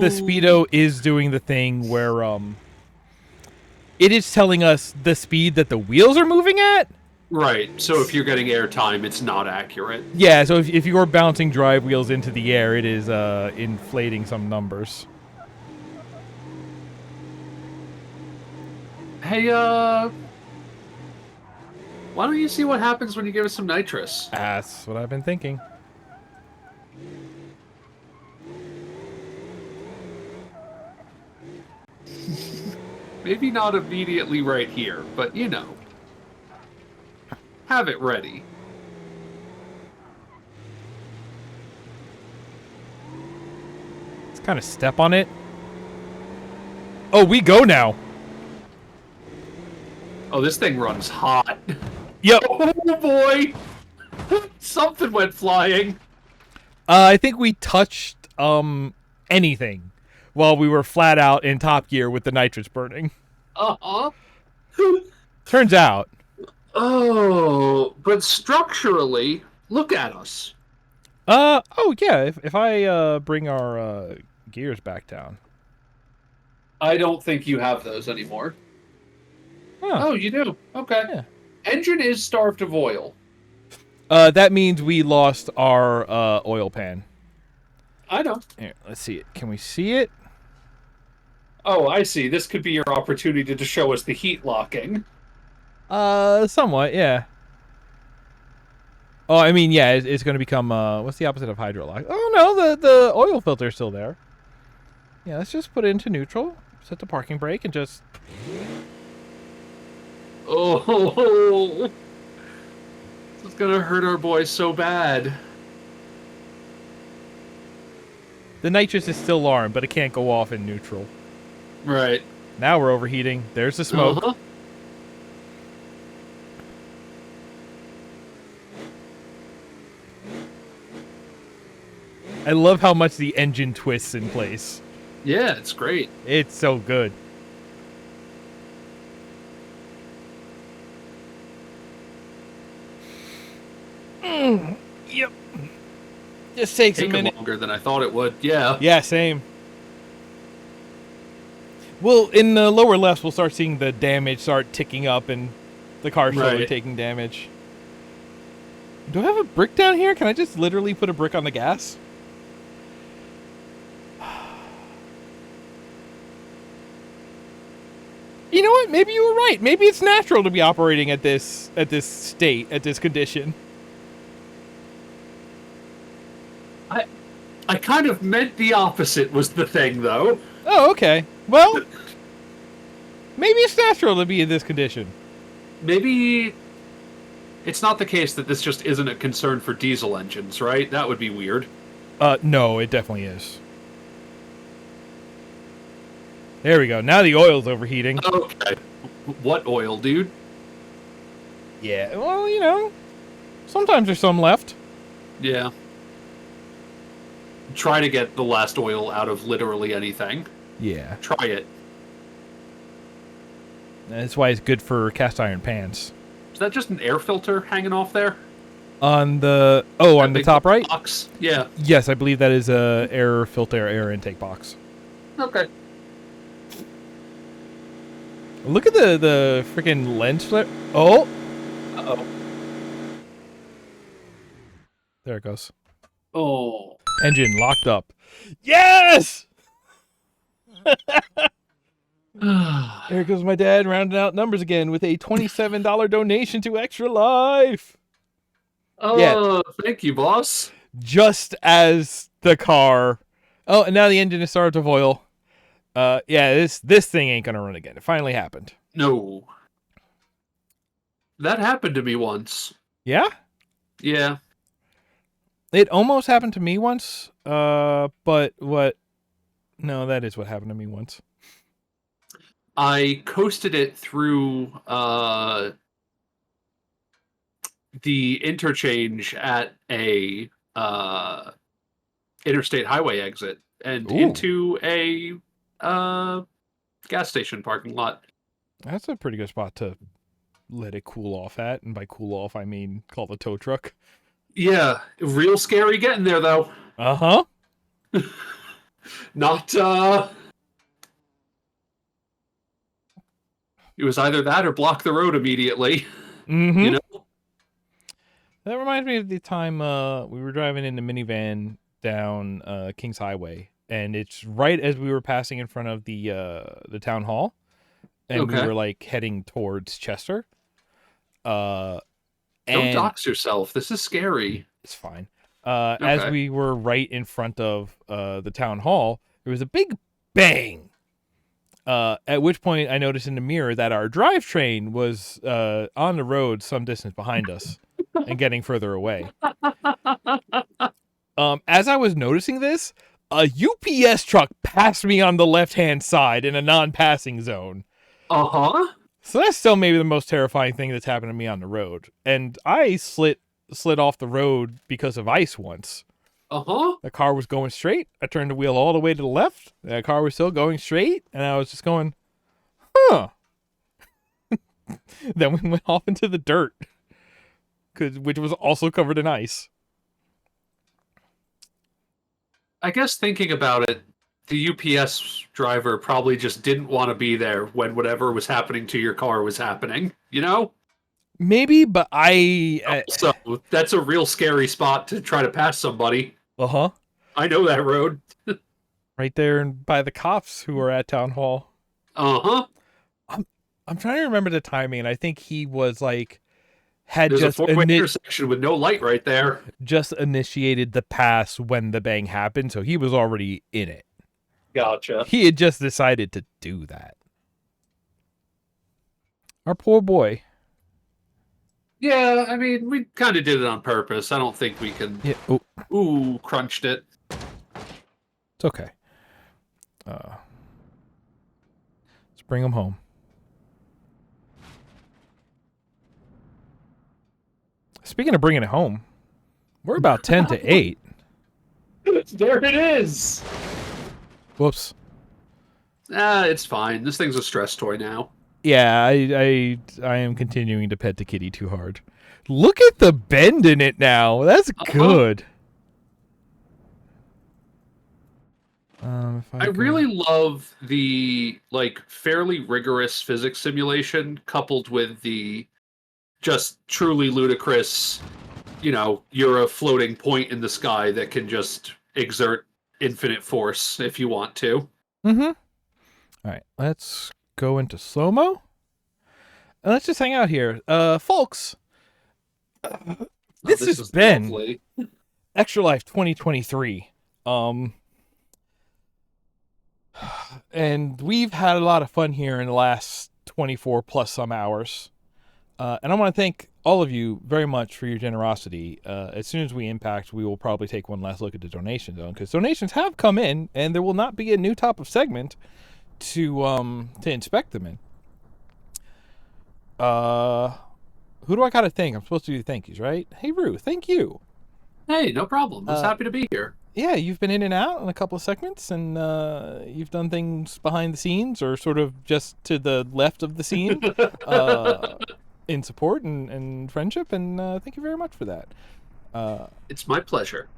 speedo is doing the thing where it is telling us the speed that the wheels are moving at. Right. So if you're getting airtime, it's not accurate. Yeah. So if you're bouncing drive wheels into the air, it is inflating some numbers. Hey, why don't you see what happens when you give it some nitrous? That's what I've been thinking. Maybe not immediately right here, but have it ready. Let's kind of step on it. Oh, we go now. Oh, this thing runs hot. Yep. Oh boy! Something went flying. I think we touched anything while we were flat out in top gear with the nitrous burning. Uh-huh. Turns out. Oh, but structurally, look at us. Oh yeah, if I bring our gears back down. I don't think you have those anymore. Huh. Oh, you do? Okay. Yeah. Engine is starved of oil. That means we lost our oil pan. I know. Here, let's see it. Can we see it? Oh, I see. This could be your opportunity to show us the heat locking. Somewhat, yeah. Oh, I mean, yeah, it's going to become what's the opposite of hydrolock? Oh no, the oil filter's still there. Yeah, let's just put it into neutral, set the parking brake, and just. Oh, this is gonna hurt our boy so bad. The nitrous is still alarmed, but it can't go off in neutral. Right. Now we're overheating. There's the smoke. Uh-huh. I love how much the engine twists in place. Yeah, it's great. It's so good. Yep. Just takes a Taking minute. longer than I thought it would. Yeah. Yeah, same. Well, in the lower left, we'll start seeing the damage start ticking up and the car slowly Right. taking damage. Do I have a brick down here? Can I just literally put a brick on the gas? You know what? Maybe you were right. Maybe it's natural to be operating at this state, at this condition. I kind of meant the opposite was the thing, though. Oh, okay. Well, maybe it's natural to be in this condition. Maybe it's not the case that this just isn't a concern for diesel engines, right? That would be weird. No, it definitely is. There we go. Now the oil's overheating. Okay. What oil, dude? Yeah, well, you know, sometimes there's some left. Yeah. Try to get the last oil out of literally anything. Yeah. Try it. That's why it's good for cast iron pans. Is that just an air filter hanging off there? On the on the top right? Box? Yeah. Yes, I believe that is a air filter, air intake box. Okay. Look at the freaking lens flare. Oh, Uh-oh. there it goes. Oh. Engine locked up. Yes! There goes my dad rounding out numbers again with a $27 donation to Extra Life. Oh, Yeah. Thank you, boss. Just as the car. Oh, and now the engine is starved of oil. Yeah, this thing ain't gonna run again. It finally happened. No. That happened to me once. Yeah? Yeah. It almost happened to me once. But what? No, that is what happened to me once. I coasted it through the interchange at a interstate highway exit and Ooh. into a gas station parking lot. That's a pretty good spot to let it cool off at, and by cool off I mean call the tow truck. Yeah, real scary getting there though. Uh-huh. Not it was either that or block the road immediately. Mm-hmm. You know? That reminds me of the time we were driving in the minivan down Kings Highway, and it's right as we were passing in front of the town hall, and we Okay. were like heading towards Chester. Don't And dox yourself. This is scary. it's fine. As Okay. we were right in front of the town hall, there was a big bang. At which point I noticed in the mirror that our drivetrain was on the road some distance behind us and getting further away. As I was noticing this, A UPS truck passed me on the left-hand side in a non-passing zone. Uh-huh. So that's still maybe the most terrifying thing that's happened to me on the road. And I slid off the road because of ice once. Uh-huh. The car was going straight. I turned the wheel all the way to the left. The car was still going straight, and I was just going, huh. Then we went off into the dirt, which was also covered in ice. I guess thinking about it, the UPS driver probably just didn't want to be there when whatever was happening to your car was happening, you know? Maybe, but I So that's a real scary spot to try to pass somebody. uh-huh. I know that road. Right there by the cops who were at town hall. Uh-huh. I'm trying to remember the timing, and I think he was like had There's a just four-way intersection with no light right there. just initiated the pass when the bang happened, so he was already in it. Gotcha. He had just decided to do that. Our poor boy. Yeah, I mean, we kind of did it on purpose. I don't think we can... Yeah. Oh, Ooh, crunched it. it's okay. Let's bring him home. Speaking of bringing it home, we're about 10 to 8. There it is! Whoops. It's fine. This thing's a stress toy now. Yeah, I am continuing to pet the kitty too hard. Look at the bend in it now. That's good. If I really love the fairly rigorous physics simulation coupled with the just truly ludicrous, you're a floating point in the sky that can just exert infinite force if you want to. Mm-hmm. All right, let's go into slow-mo. And let's just hang out here. Folks, this has been lovely. Extra Life 2023. And we've had a lot of fun here in the last 24 plus some hours. And I want to thank all of you very much for your generosity. As soon as we impact, we will probably take one last look at the donation zone, because donations have come in, and there will not be a new top of segment to inspect them in. Who do I gotta thank? I'm supposed to do thank yous, right? Hey, Rue, thank you. Hey, no problem. I was happy to be here. Yeah, you've been in and out in a couple of segments, and you've done things behind the scenes or sort of just to the left of the scene in support and friendship, and thank you very much for that. It's my pleasure.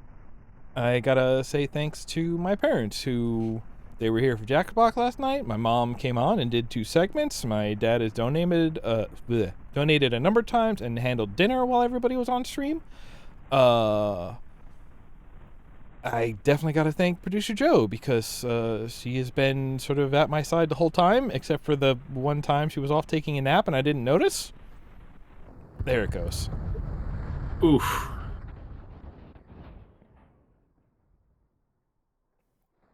I gotta say thanks to my parents, who they were here for Jackbox last night. My mom came on and did 2 segments. My dad has donated a number of times and handled dinner while everybody was on stream. I definitely got to thank producer Joe, because she has been sort of at my side the whole time, except for the one time she was off taking a nap and I didn't notice. There it goes. Oof.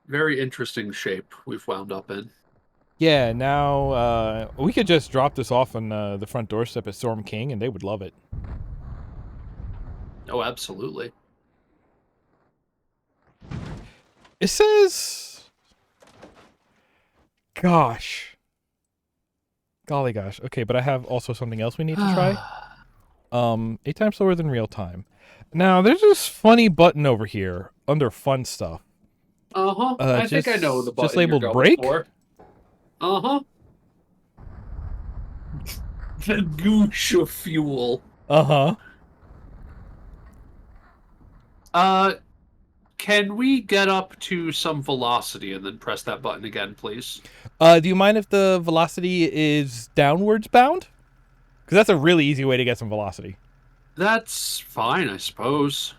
Very interesting shape we've wound up in. Yeah, now we could just drop this off on the front doorstep at Storm King, and they would love it. Oh, absolutely. It says... Gosh. Golly gosh. Okay, but I have also something else we need to try. 8 times slower than real time. Now, there's this funny button over here under fun stuff. Uh-huh. I think I know the button just labeled you're going break? for. Uh-huh. The goosh of fuel. Uh-huh. Can we get up to some velocity and then press that button again, please? Do you mind if the velocity is downwards bound? Because that's a really easy way to get some velocity. That's fine, I suppose.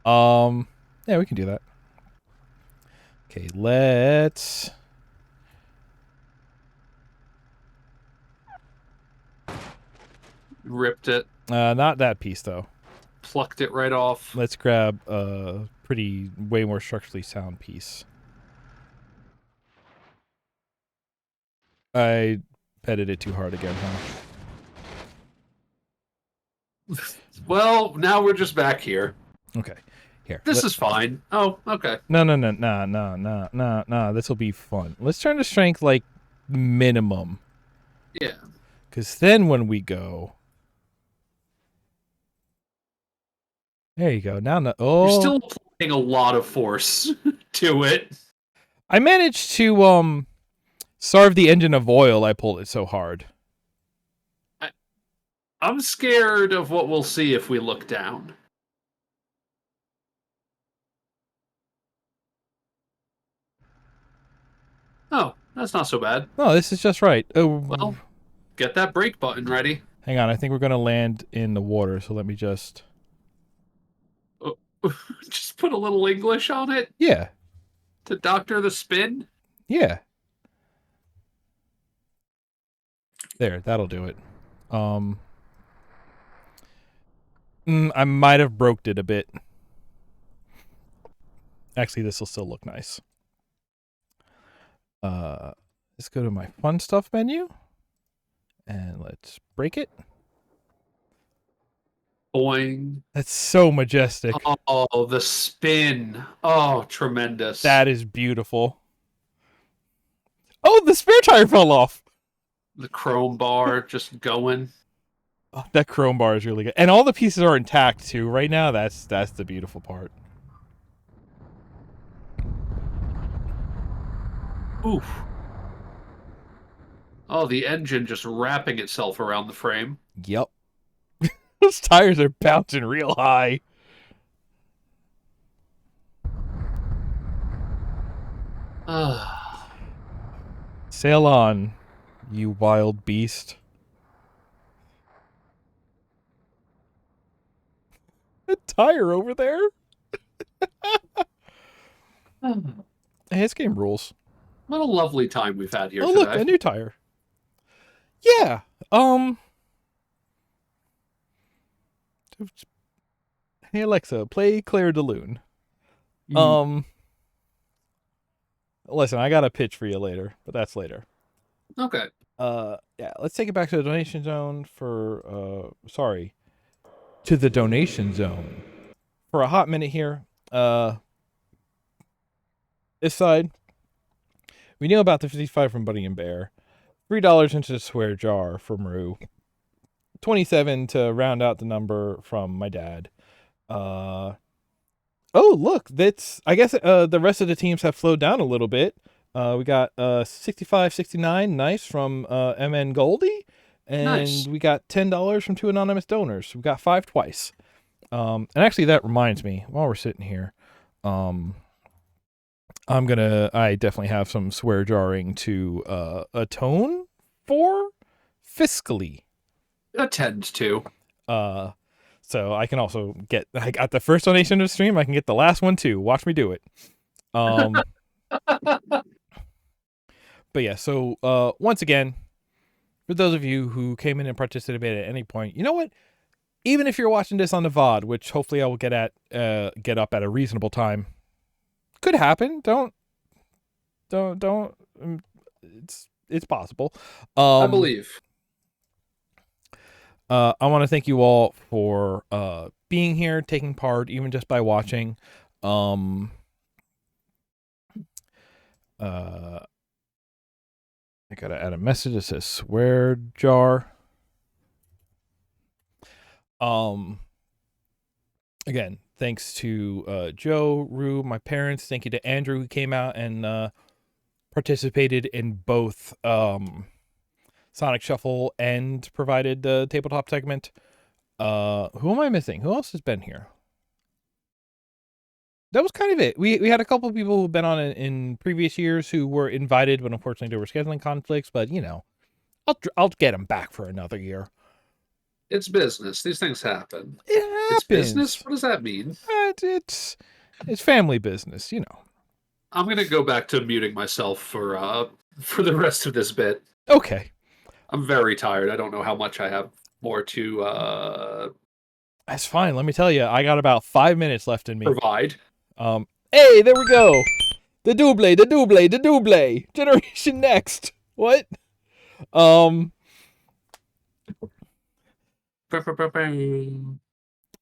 Yeah, we can do that. Okay, let's... Ripped it. Not that piece, though. Plucked it right off. Let's grab a way more structurally sound piece. I petted it too hard again, huh? Well, now we're just back here. Okay. Here. This is fine. Oh, okay. No, no, no, no, no, no, no, no. This will be fun. Let's turn the strength like minimum. Yeah. Because then when we go. There you go. Now, no, You're oh. still applying a lot of force to it. I managed to starve the engine of oil. I pulled it so hard. I'm scared of what we'll see if we look down. Oh, that's not so bad. No, this is just right. Oh, Well, get that brake button ready. hang on. I think we're going to land in the water. So let me just. Oh, just put a little English on it Yeah. to doctor the spin. Yeah. There. That'll do it. I might have broked it a bit. Actually, this will still look nice. Let's go to my fun stuff menu. And let's break it. Boing. That's so majestic. Oh, the spin. Oh, tremendous. That is beautiful. Oh, the spare tire fell off. The chrome bar just going. Oh, that chrome bar is really good. And all the pieces are intact too. Right now, that's the beautiful part. Oof. Oh, the engine just wrapping itself around the frame. Yep. Those tires are bouncing real high. Sail on, you wild beast. A tire over there? Hey, this game rules. What a lovely time we've had here Oh, today. look, a new tire. Yeah. Hey, Alexa, play Claire de Lune. Listen, I got a pitch for you later, but that's later. Okay. Yeah, let's take it back to the donation zone to the donation zone for a hot minute here. This side, we knew about the 55 from Buddy and Bear, $3 into the swear jar from Roux, 27 to round out the number from my dad. Oh, look, I guess the rest of the teams have slowed down a little bit. We got 65-69, nice, from MN Goldie. And Nice. we got $10 from 2 anonymous donors. We got 5 twice. And actually, that reminds me, while we're sitting here, I definitely have some swear jarring to atone for fiscally. Attend to. So I can also I got the first donation of the stream. I can get the last one too. Watch me do it. But yeah, so once again, for those of you who came in and participated at any point, you know what? Even if you're watching this on the VOD, which hopefully I will get up at a reasonable time, could happen. Don't. It's possible. I believe. I want to thank you all for being here, taking part, even just by watching. I gotta add a message that says swear jar. Again, thanks to Joe, Roux, my parents. Thank you to Andrew who came out and participated in both Sonic Shuffle and provided the tabletop segment. Who am I missing? Who else has been here? That was kind of it. We had a couple of people who've been on in previous years who were invited, but unfortunately there were scheduling conflicts. But you know, I'll get them back for another year. It's business. These things happen. It happens. It's business? What does that mean? It's family business, you know. I'm gonna go back to muting myself for the rest of this bit. Okay. I'm very tired. I don't know how much I have more to That's fine. Let me tell you, I got about 5 minutes left in me. provide. Hey, there we go. The double. Generation Next. What?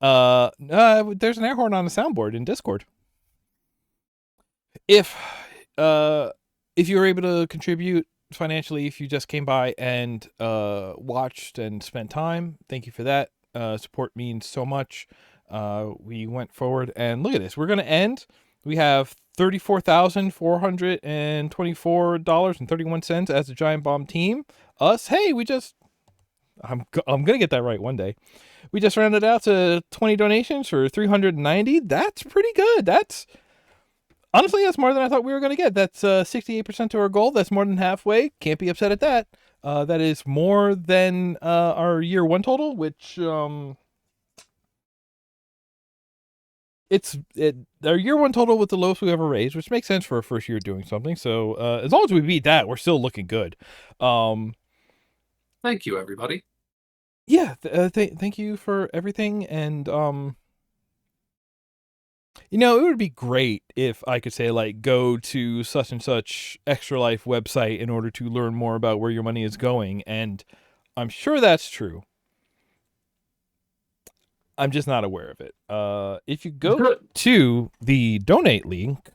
There's an air horn on the soundboard in Discord. If you were able to contribute financially, if you just came by and watched and spent time, thank you for that. Support means so much. We went forward, and look at this. We're going to end. We have $34,424.31 as the Giant Bomb team. Us, hey, I'm going to get that right one day. We just rounded out to 20 donations for 390. That's pretty good. Honestly, that's more than I thought we were going to get. That's 68% to our goal. That's more than halfway. Can't be upset at that. That is more than our year one total, which our year one total was the lowest we ever raised, which makes sense for a first year doing something. So as long as we beat that, we're still looking good. Thank you, everybody. Yeah, thank you for everything, and it would be great if I could say, like, go to such and such Extra Life website in order to learn more about where your money is going, and I'm sure that's true. I'm just not aware of it. If you go to the donate link,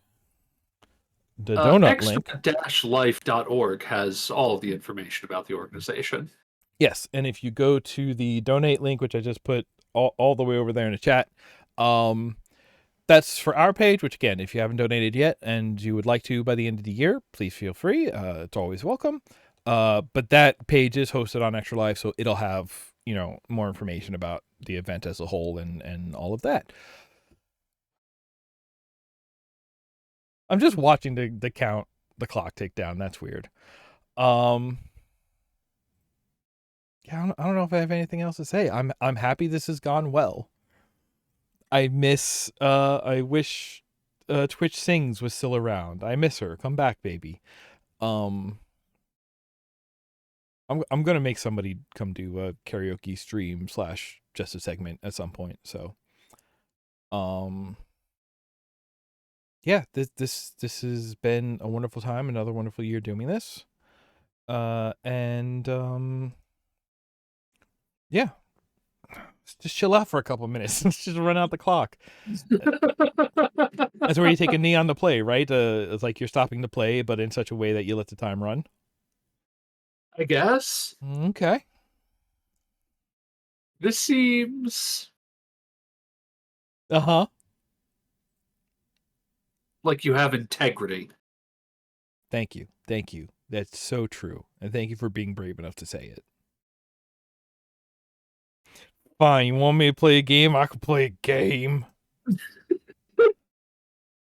the donut link, extra-life.org has all of the information about the organization. Yes, and if you go to the donate link, which I just put all the way over there in the chat, that's for our page, which, again, if you haven't donated yet and you would like to by the end of the year, please feel free. It's always welcome. But that page is hosted on Extra Life, so it'll have, more information about the event as a whole and all of that. I'm just watching the clock tick down. That's weird. Yeah, I don't know if I have anything else to say. I'm happy this has gone well. I wish Twitch Sings was still around. I miss her. Come back, baby. I'm gonna make somebody come do a karaoke stream / just a segment at some point. So, yeah, this has been a wonderful time. Another wonderful year doing this. Yeah. Let's just chill out for a couple minutes. Let's just run out the clock. That's where you take a knee on the play, right? It's like you're stopping the play, but in such a way that you let the time run. I guess. Okay. This seems... Uh-huh. like you have integrity. Thank you. That's so true. And thank you for being brave enough to say it. Fine, you want me to play a game? I can play a game.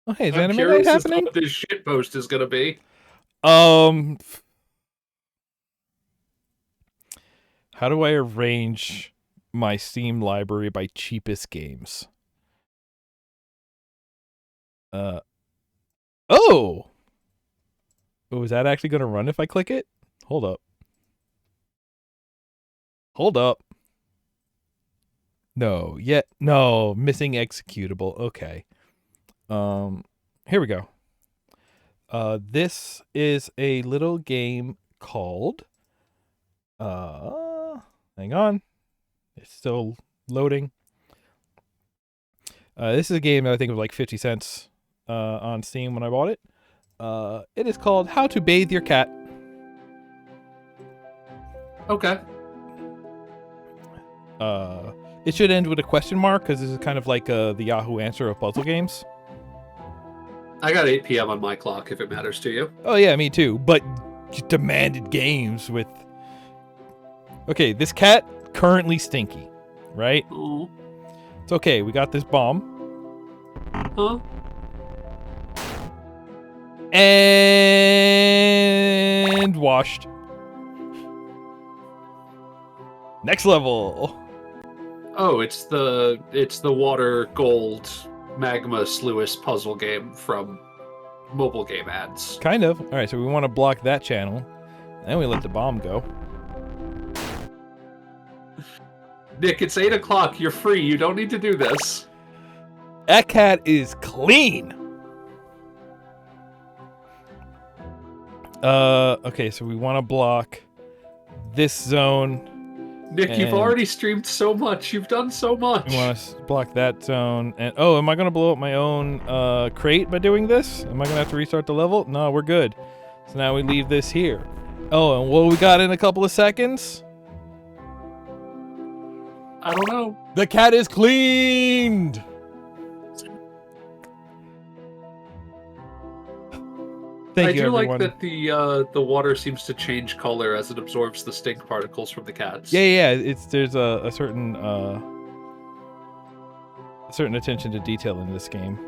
Oh, hey, is I'm anime curious night as to happening? what this shitpost is going to be. How do I arrange my Steam library by cheapest games? Oh, is that actually going to run if I click it? Hold up. No, missing executable. Okay. Here we go. This is a little game called hang on. It's still loading. This is a game that I think was like 50 cents on Steam when I bought it. It is called How to Bathe Your Cat. Okay. It should end with a question mark because this is kind of like the Yahoo answer of puzzle games. I got 8 p.m. on my clock if it matters to you. Oh yeah, me too. But demanded games with... Okay, this cat currently stinky, right? Oh. It's okay. We got this bomb. Huh? And washed. Next level. Oh, it's the water gold magma sluice puzzle game from mobile game ads. Kind of. All right, so we want to block that channel. Then we let the bomb go. Nick, it's 8 o'clock. You're free. You don't need to do this. That cat is clean. Okay, so we want to block this zone Nick, you've And already streamed so much. You've done so much. I want to block that zone. And oh, am I gonna blow up my own crate by doing this? Am I gonna have to restart the level? No, we're good. So now we leave this here. Oh, and what we got in a couple of seconds? I don't know. The cat is cleaned. Thank you, everyone. I do like that the water seems to change color as it absorbs the stink particles from the cats. Yeah. There's a certain attention to detail in this game.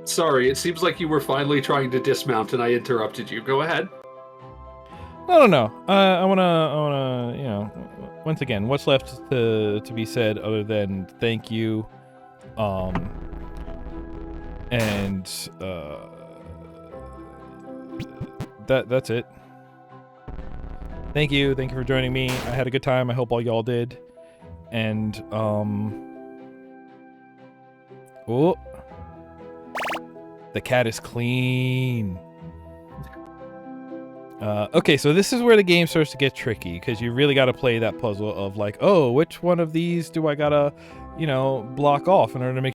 Sorry, it seems like you were finally trying to dismount and I interrupted you. Go ahead. No. I wanna, you know, once again, what's left to be said other than thank you, and that's it. Thank you for joining me. I had a good time. I hope all y'all did. And oh, the cat is clean. Okay, so this is where the game starts to get tricky, because you really got to play that puzzle of like, oh, which one of these do I gotta, you know, block off in order to make